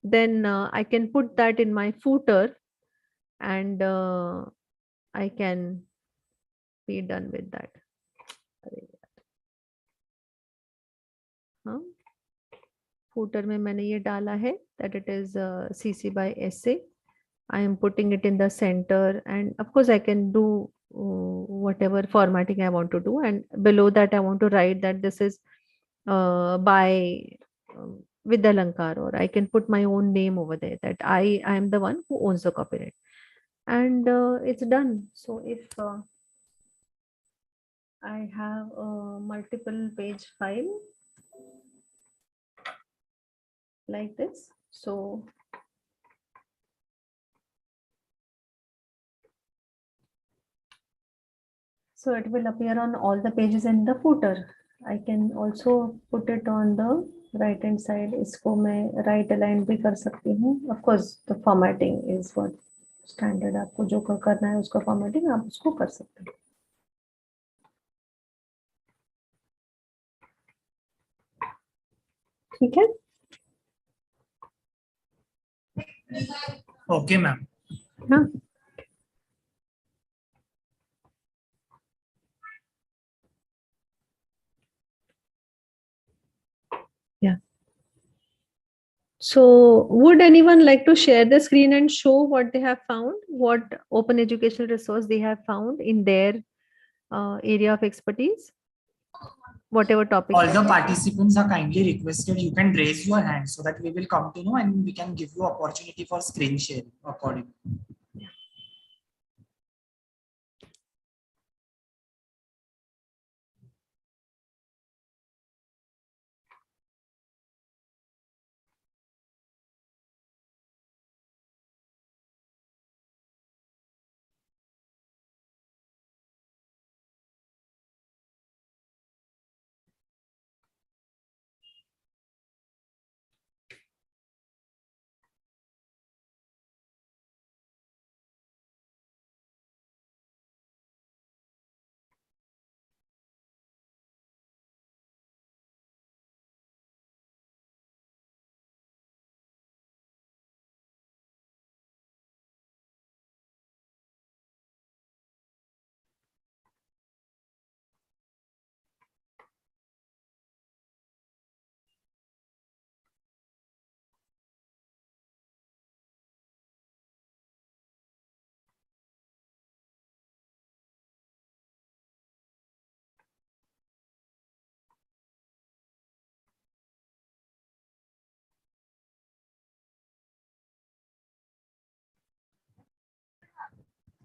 then I can put that in my footer, and I can be done with that. Footer में मैंने ये डाला है that it is CC by SA. I am putting it in the center, and of course I can do whatever formatting I want to do, and below that I want to write that this is by Vidyalankar, or I can put my own name over there that I am the one who owns the copyright, and it's done. So if I have a multiple page file like this, so So it will appear on all the pages in the footer. I can also put it on the right hand side. इसको मैं right align भी कर सकती हूँ. Of course, the formatting is what standard. आपको जो करना है उसका formatting आप उसको कर सकते हैं. ठीक है? Okay, ma'am. हाँ. Yeah. So would anyone like to share the screen and show what they have found, what open educational resource they have found in their area of expertise, whatever topic? All the participants are kindly requested, you can raise your hand so that we will come to know and we can give you opportunity for screen sharing accordingly.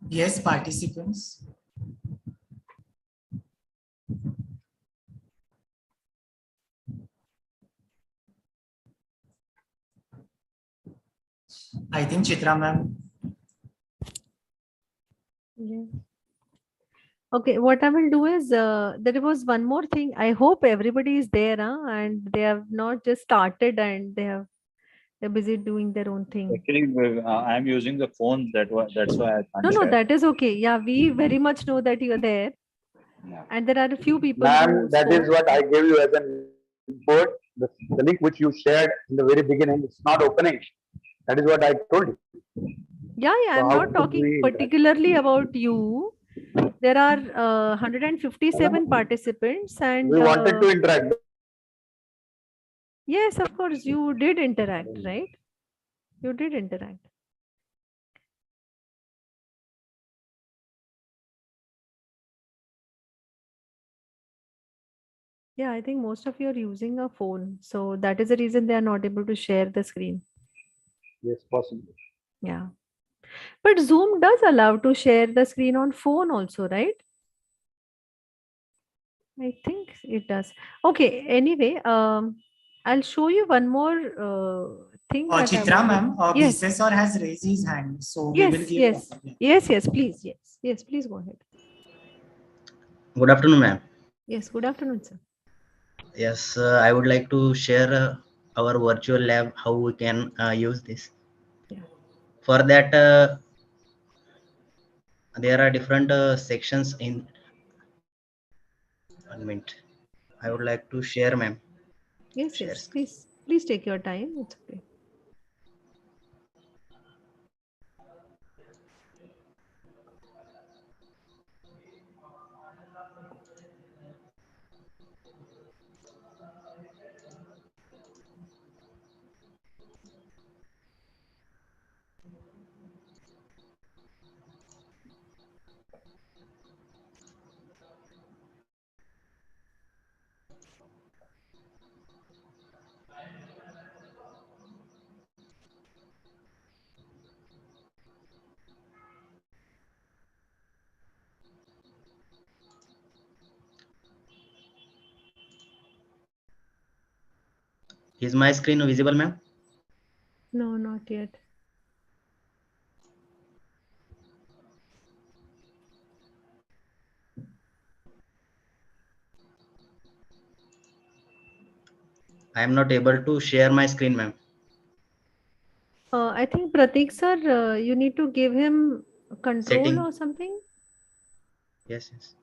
Yes, participants. I think Chitra ma'am. Yeah. Okay, what I will do is there was one more thing. I hope everybody is there, and they have not just started and they're busy doing their own thing. Actually, I'm using the phone. That's why I can't No, share. that is okay. Yeah, we very much know that you're there. Yeah. And there are a few people Ma'am, who that spoke. is what I gave you as an input. The link which you shared in the very beginning, it's not opening. That is what I told you. Yeah, So I'm how not could talking we particularly about you. There are 157 participants, and We wanted to interact. yes, of course, you did interact, right? You did interact. Yeah, I think most of you are using a phone, so that is the reason they are not able to share the screen. Yes, possible. Yeah, but Zoom does allow to share the screen on phone also, right? I think it does. Okay, anyway, I'll show you one more thing that I Chitra wanted. ma'am, Yes. Visesar has raised his hand, so we will Yes, give. yes, yes, yes, please, yes, please go ahead. Good afternoon, ma'am. Yes, good afternoon, sir. Yes, I would like to share our virtual lab, how we can use this. Yeah. For that, there are different sections in 1 minute. I would like to share, ma'am. Yes, Share yes, screen. please take your time. It's okay. Is my screen visible, ma'am? No, not yet. I am not able to share my screen, ma'am. I think Pratik sir, you need to give him control Setting. or something. Yes, yes.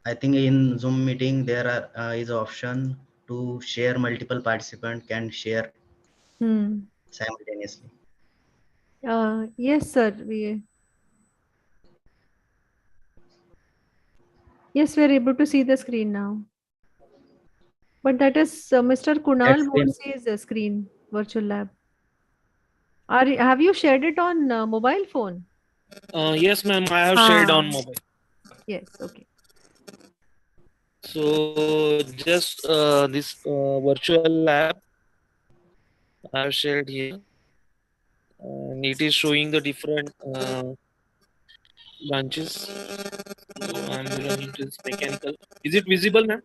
I think in Zoom meeting there is option to share multiple participant can share simultaneously. Yes, sir. Yes, we are able to see the screen now. But that is Mr. Kunal Morsi's screen, virtual lab. Have you shared it on mobile phone? Yes, ma'am. I have shared on mobile. Yes. Okay. So just this virtual lab I have shared here, and it is showing the different branches. So I'm belonging to this mechanical. Is it visible, ma'am?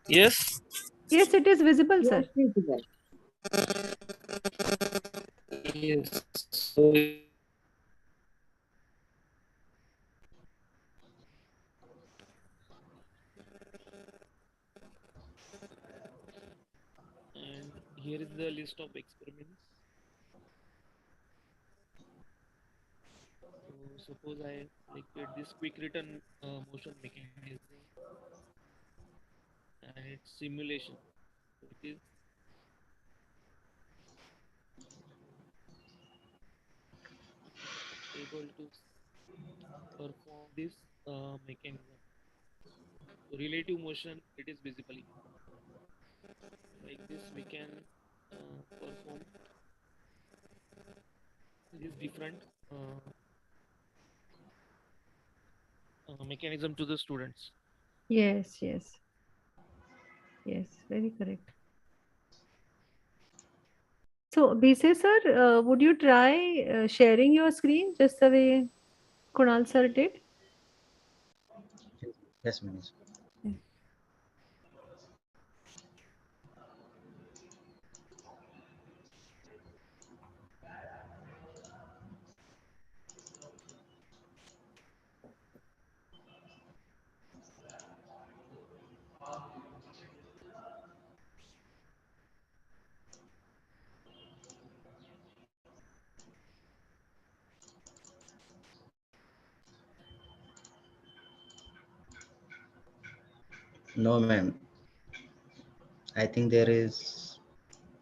Yes. Yes, it is visible, sir. Yes. So and here is the list of experiments. So suppose I selected this quick return motion mechanism and its simulation. So it is able to perform this mechanism. So relative motion, it is visibly like this. We can perform this different mechanism to the students. Yes, yes. Yes, very correct. So, BC sir, would you try sharing your screen just the way Kunal sir did? Yes, ma'am. Yes. No, ma'am. I think there is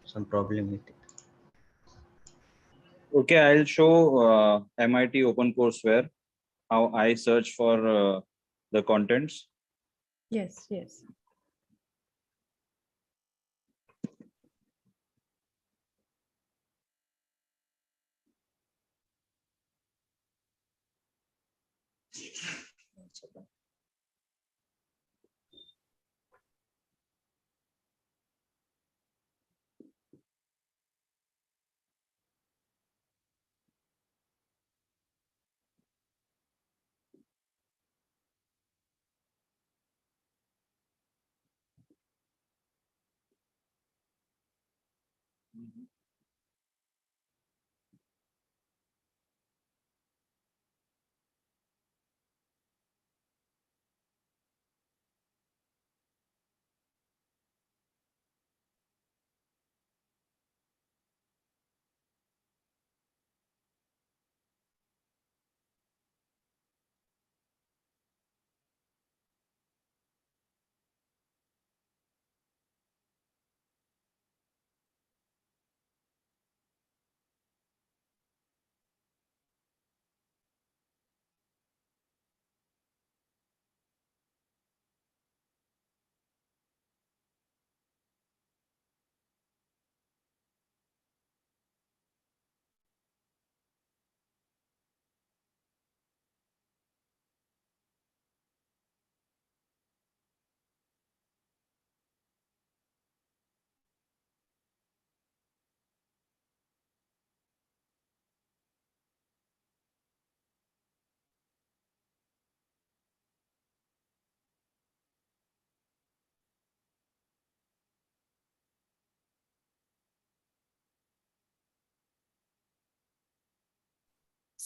some problem with it. Okay, I'll show MIT OpenCourseWare how I search for the contents. Yes, yes.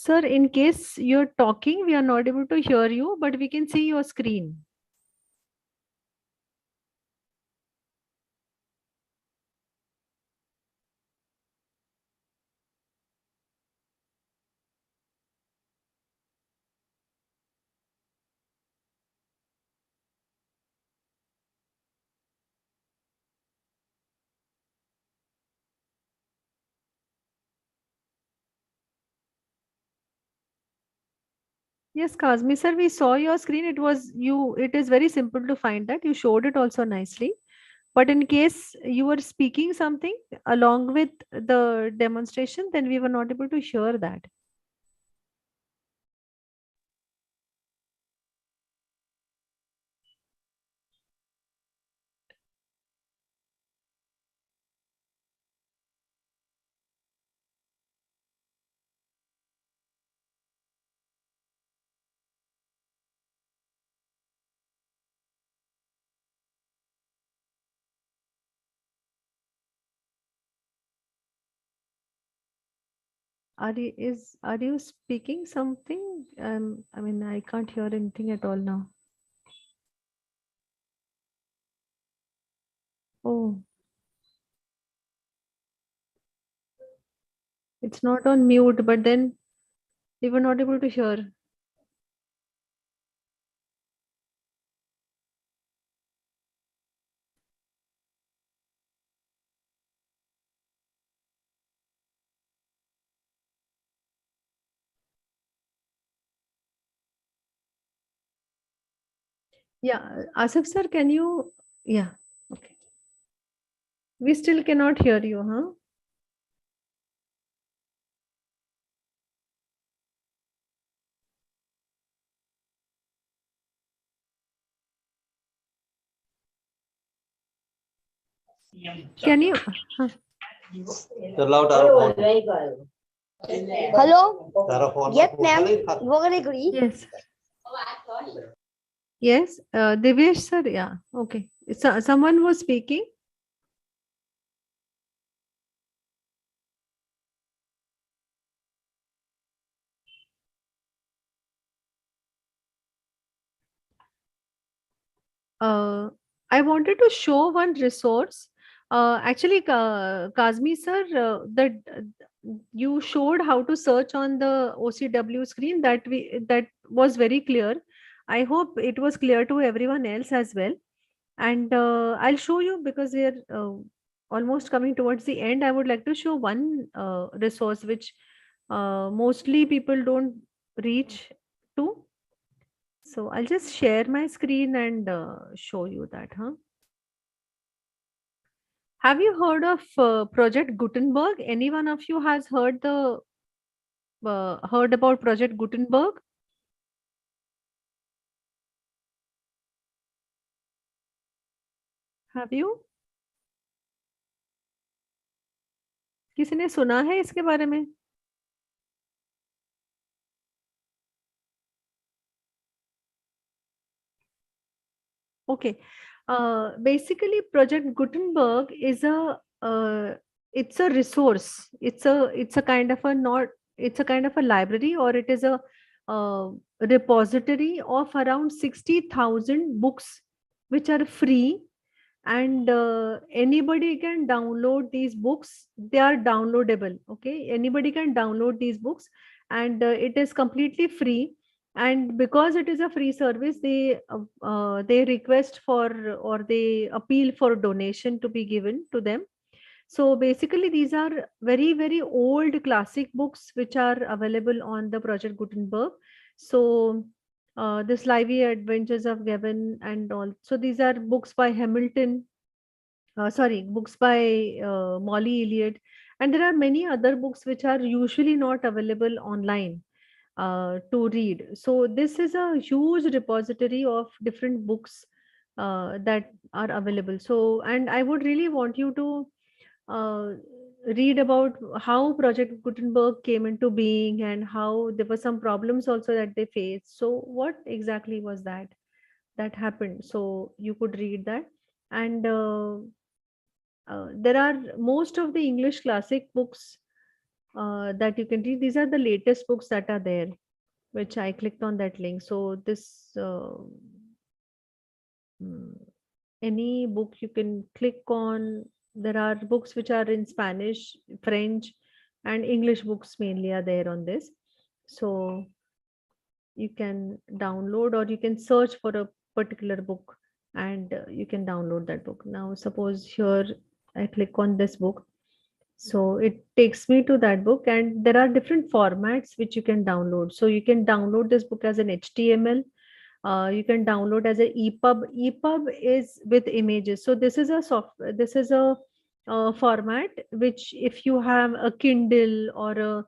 Sir, in case you're talking, we are not able to hear you, but we can see your screen. Yes, Kazmi sir, we saw your screen. It is very simple to find that. You showed it also nicely. But in case you were speaking something along with the demonstration, then we were not able to hear that. Are you speaking something? I mean, I can't hear anything at all now. Oh, it's not on mute, but then we were not able to hear. Yeah, Asif sir, can you? Yeah, okay. We still cannot hear you, huh? Can you? Huh. Hello? Yes, ma'am. You are agree? Yes. Yes, Divyesh sir, yeah, okay. So, someone was speaking. I wanted to show one resource. Actually, Kazmi sir, that you showed how to search on the OCW screen. That was very clear. I hope it was clear to everyone else as well. And I'll show you because we're almost coming towards the end. I would like to show one resource which mostly people don't reach to. So I'll just share my screen and show you that, huh? Have you heard of Project Gutenberg? Any one of you has heard about Project Gutenberg? Have you? किसी ने सुना है इसके बारे में? Okay. Basically, Project Gutenberg is it's a resource. It's a kind of a not. It's a kind of a library, or it is a repository of around 60,000 books, which are free, and anybody can download these books. They are downloadable. Okay, anybody can download these books, and it is completely free. And because it is a free service, they request for, or they appeal for donation to be given to them. So basically these are very old classic books which are available on the Project Gutenberg. So this lively adventures of Gavin and all, so these are books by Hamilton, books by Molly Elliott, and there are many other books which are usually not available online to read. So this is a huge repository of different books that are available. So, and I would really want you to uh, read about how Project Gutenberg came into being and how there were some problems also that they faced. So what exactly was that happened? So you could read that. And there are most of the English classic books that you can read. These are the latest books that are there, which I clicked on that link. So this any book you can click on. There are books which are in Spanish, French, and English books mainly are there on this. So you can download or you can search for a particular book and you can download that book. Now suppose here I click on this book, so it takes me to that book, and there are different formats which you can download. So you can download this book as an HTML. You can download as a EPUB. EPUB is with images. So this is a format which, if you have a Kindle or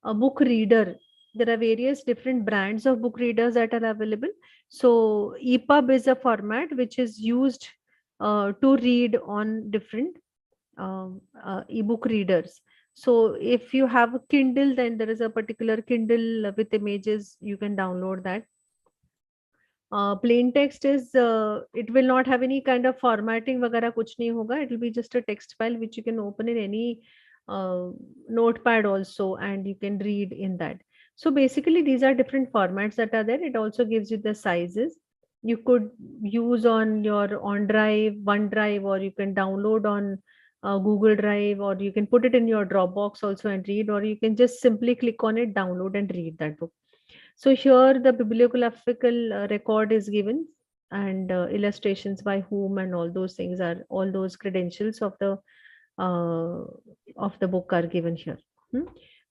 a book reader, there are various different brands of book readers that are available. So EPUB is a format which is used to read on different ebook readers. So if you have a Kindle, then there is a particular Kindle with images, you can download that. Plain text is it will not have any kind of formatting वगैरह कुछ नहीं होगा. It will be just a text file which you can open in any notepad also, and you can read in that. So basically these are different formats that are there. It also gives you the sizes. You could use on your OneDrive, or you can download on Google Drive, or you can put it in your Dropbox also and read, or you can just simply click on it, download and read that book. So here the bibliographical record is given, and illustrations by whom and all those things are, all those credentials of the book are given here.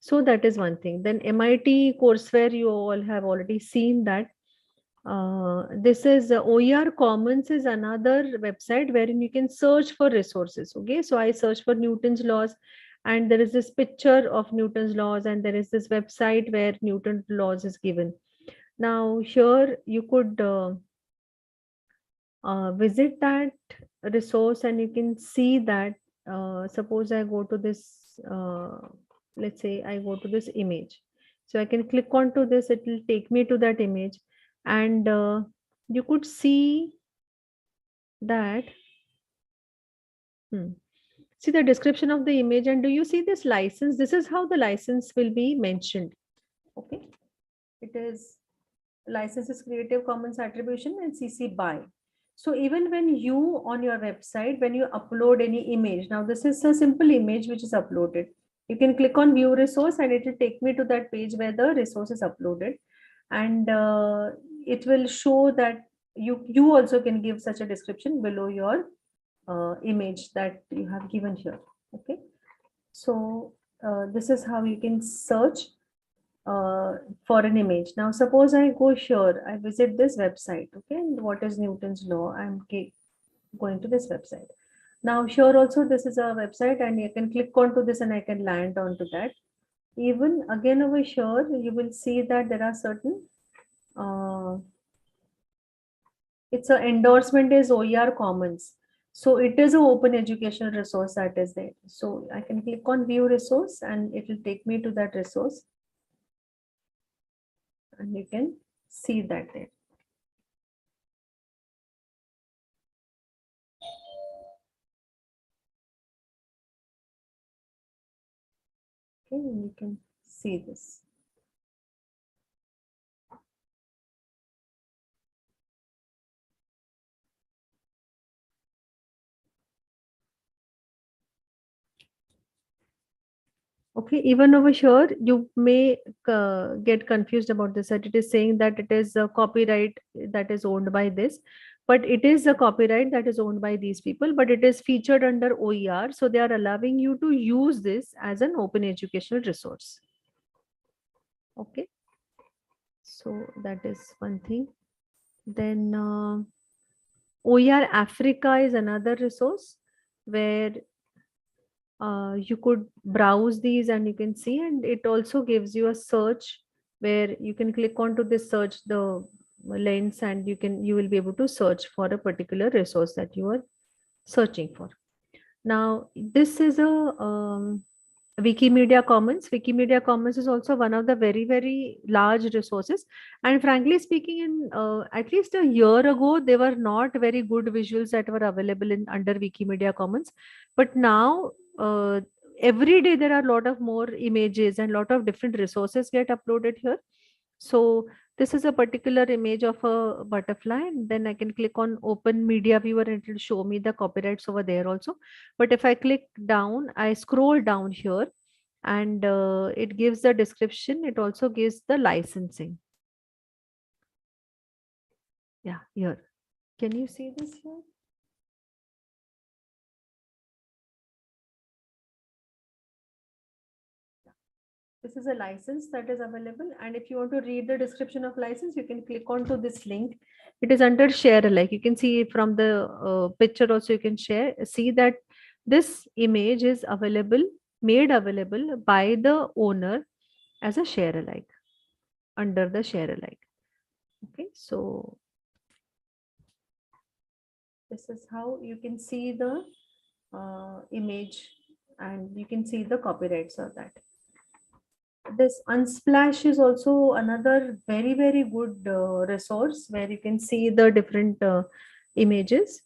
So that is one thing. Then MIT courseware, you all have already seen that. This is OER Commons is another website wherein you can search for resources. Okay, so I search for Newton's laws, and there is this picture of Newton's laws, and there is this website where Newton's laws is given. Now here you could visit that resource, and you can see that suppose I go to this, let's say I go to this image. So I can click onto this, it will take me to that image, and you could see that see the description of the image. And do you see this license? This is how the license will be mentioned. Okay, it is license is Creative Commons Attribution and CC BY. So even when you on your website, when you upload any image, now this is a simple image which is uploaded. You can click on view resource and it will take me to that page where the resource is uploaded, and it will show that you also can give such a description below your image that you have given here. Okay, so this is how you can search for an image. Now suppose I go here, I visit this website. Okay, and what is Newton's law? I'm going to this website. Now here also this is a website, and you can click onto this and I can land onto that. Even again over here you will see that there are certain it's an endorsement is OER Commons. So it is an open educational resource that is there. So I can click on view resource and it will take me to that resource, and you can see that there. Okay, and you can see this. Okay, even over here, you may get confused about this, that it is saying that it is a copyright that is owned by this, but it is a copyright that is owned by these people, but it is featured under OER. So they are allowing you to use this as an open educational resource. Okay, so that is one thing. Then OER Africa is another resource where you could browse these and you can see, and it also gives you a search where you can click onto this search the lens, and you will be able to search for a particular resource that you are searching for. Now this is a Wikimedia Commons. Wikimedia Commons is also one of the very, very large resources. And frankly speaking, in at least a year ago, there were not very good visuals that were available in under Wikimedia Commons. But now every day there are a lot of more images and lot of different resources get uploaded here. So this is a particular image of a butterfly, and then I can click on open media viewer and it will show me the copyrights over there also. But if I click down, I scroll down here, and it gives the description. It also gives the licensing. Yeah, here. Can you see this here? This is a license that is available. And if you want to read the description of license, you can click on to this link. It is under share alike. You can see from the picture also, you can see that this image is available, made available by the owner as a share alike, under the share alike. Okay, so this is how you can see the image, and you can see the copyrights of that. This Unsplash is also another very, very good resource where you can see the different images.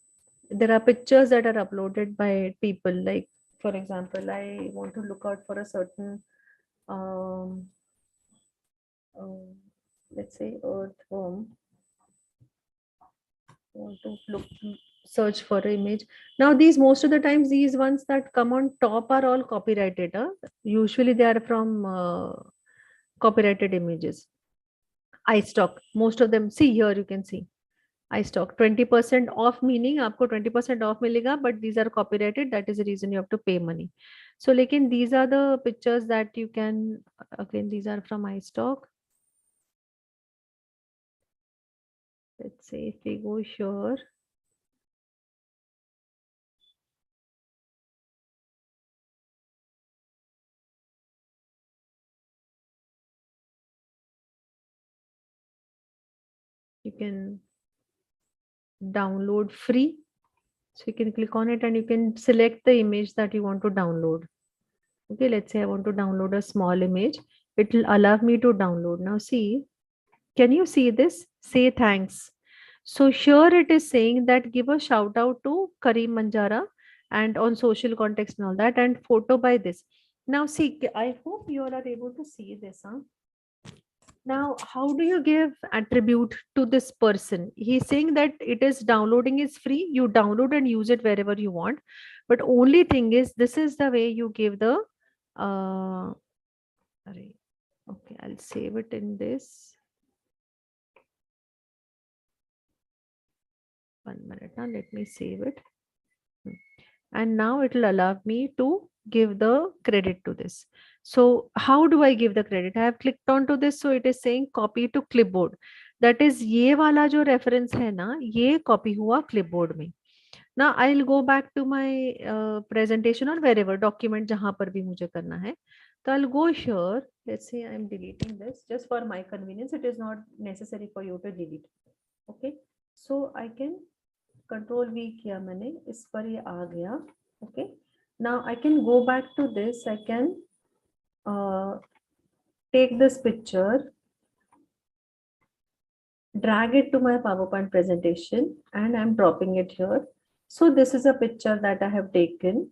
There are pictures that are uploaded by people. Like, for example, I want to look out for a certain, let's say, earthworm. I want to search for an image. Now these, most of the times, these ones that come on top are all copyrighted. Usually they are from copyrighted images. iStock, most of them, see here, you can see iStock 20% off, meaning आपको 20% off मिलेगा, but these are copyrighted. That is the reason you have to pay money. So लेकिन these are the pictures that you can, again, these are from iStock. Let's say if we go here, you can download free. So you can click on it and you can select the image that you want to download. Okay, let's say I want to download a small image. It will allow me to download. Now see, can you see this? Say thanks. So here it is saying that give a shout out to Karim Manjara and on social context and all that, and photo by this. Now see, I hope you all are able to see this. Now, how do you give attribute to this person? He's saying that it is downloading is free. You download and use it wherever you want. But only thing is, this is the way you give the, okay, I'll save it in this. 1 minute now, let me save it. And now it will allow me to give the credit to this. So how do I give the credit? I have clicked on to this. So it is saying copy to clipboard. That is ये वाला जो reference है ना, ये copy हुआ clipboard में. Now I'll go back to my presentation or wherever document जहाँ पर भी मुझे करना है. So I'll go here. Let's say I'm deleting this just for my convenience. It is not necessary for you to delete. Okay. So I can Control V किया मैंने, इस पर ये आ गया. Okay. Now I can go back to this. I can take this picture, drag it to my PowerPoint presentation, and I'm dropping it here. So this is a picture that I have taken,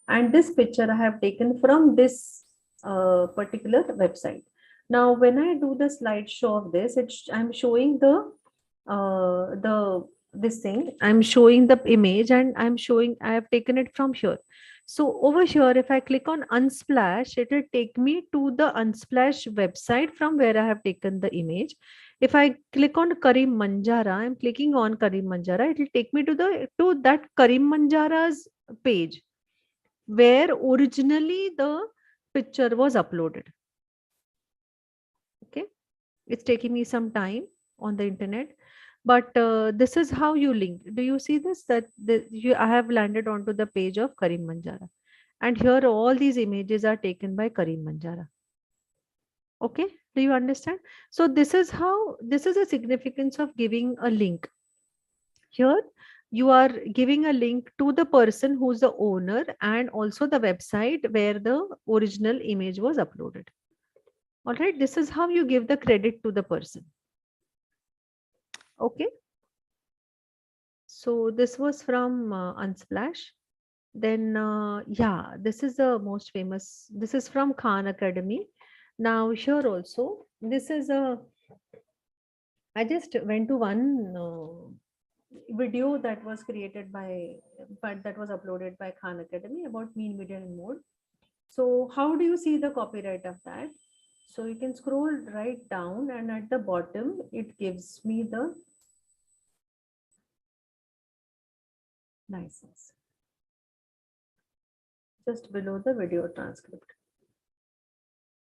and this picture I have taken from this particular website. Now, when I do the slideshow of this, I'm showing this thing. I'm showing the image, and I have taken it from here. So over here, if I click on Unsplash, it will take me to the Unsplash website from where I have taken the image. If I click on Karim Manjara, I'm clicking on Karim Manjara, it will take me to that Karim Manjara's page where originally the picture was uploaded. Okay, it's taking me some time on the internet, but this is how you link. Do you see this? I have landed onto the page of Karim Manjara, and here all these images are taken by Karim Manjara. Okay, do you understand? So this is a significance of giving a link. Here you are giving a link to the person who's the owner and also the website where the original image was uploaded. All right, this is how you give the credit to the person. Okay. So this was from Unsplash. Then, yeah, this is the most famous. This is from Khan Academy. Now here also, this is I just went to one video that was created by, but that was uploaded by Khan Academy about mean, median, and mode. So how do you see the copyright of that? So you can scroll right down, and at the bottom, it gives me the license just below the video transcript.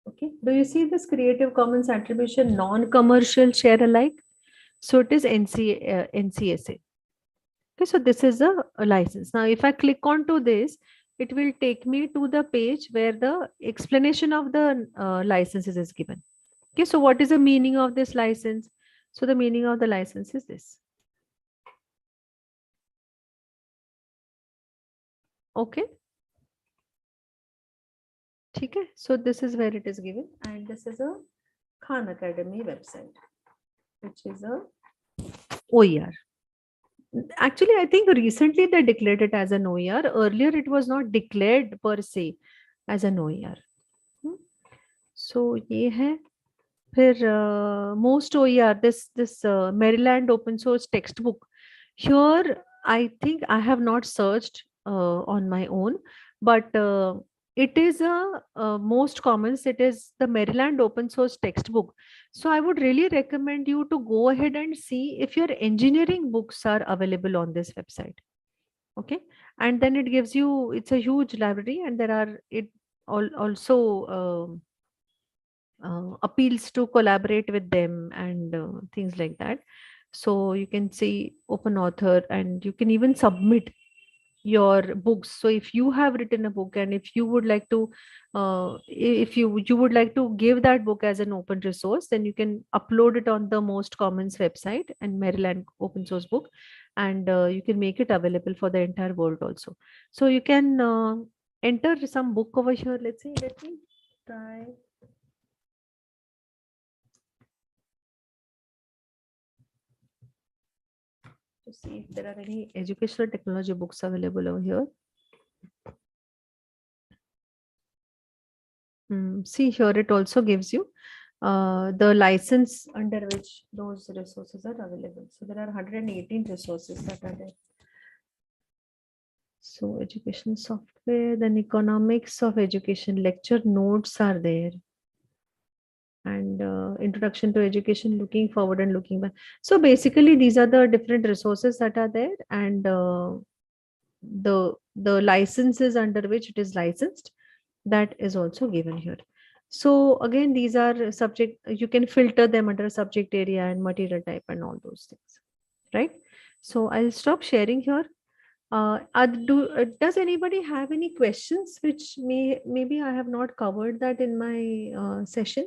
Okay, do you see this Creative Commons attribution non-commercial share alike? So it is NCSA. Okay, so this is a license. Now, if I click onto this, it will take me to the page where the explanation of the licenses is given. Okay, so what is the meaning of this license? So the meaning of the license is this. Okay. Okay, so this is where it is given, and this is a Khan Academy website, which is a OER. Actually, I think recently they declared it as an OER. Earlier, it was not declared per se as an OER. So, ये है. फिर most OER, this Maryland open source textbook. Here, I think I have not searched on my own, but it is a most common. It is the Maryland open source textbook. So I would really recommend you to go ahead and see if your engineering books are available on this website. Okay, and then it gives you, it's a huge library, and there are also appeals to collaborate with them and things like that. So you can see open author, and you can even submit your books. So if you have written a book, and if you would like to if you would like to give that book as an open resource, then you can upload it on the Most Commons website and Maryland open source book, and you can make it available for the entire world also. So you can enter some book over here. Let's see, let me try. To see if there are any educational technology books available over here. See here, it also gives you the license under which those resources are available. So there are 118 resources that are there. So education software, then economics of education, lecture notes are there. And introduction to education, looking forward and looking back. So basically these are the different resources that are there, and the licenses under which it is licensed, that is also given here. So again, these are subject, you can filter them under subject area and material type and all those things, right? So I'll stop sharing here. Does anybody have any questions which maybe I have not covered that in my session?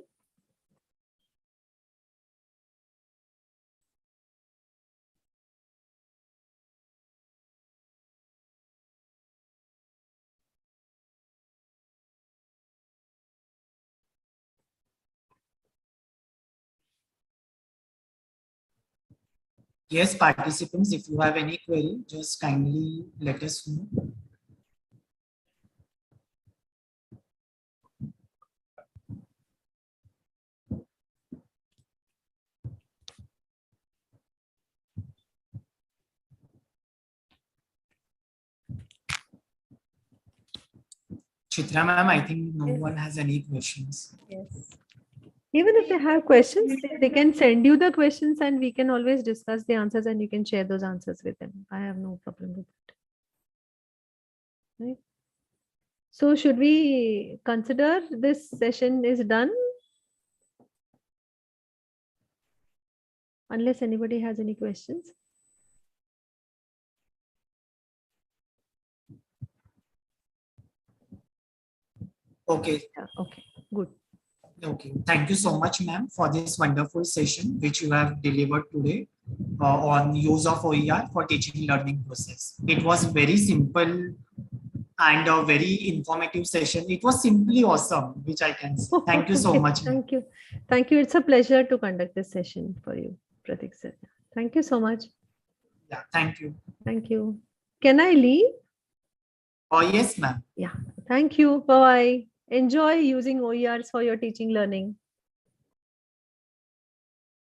Yes, participants, if you have any query, just kindly let us know. Chitra ma'am, I think no one has any questions. Yes. Even if they have questions, they can send you the questions, and we can always discuss the answers, and you can share those answers with them. I have no problem with that. Right. So should we consider this session is done? Unless anybody has any questions. Okay. Okay, good. Okay, thank you so much, ma'am, for this wonderful session which you have delivered today on use of OER for teaching learning process. It was very simple and a very informative session. It was simply awesome, which I can say. Thank you so much. Thank you. Thank you. It's a pleasure to conduct this session for you, Pratik sir. Thank you so much. Yeah, thank you. Thank you. Can I leave? Oh, yes, ma'am. Yeah. Thank you. Bye. Enjoy using OERs for your teaching learning.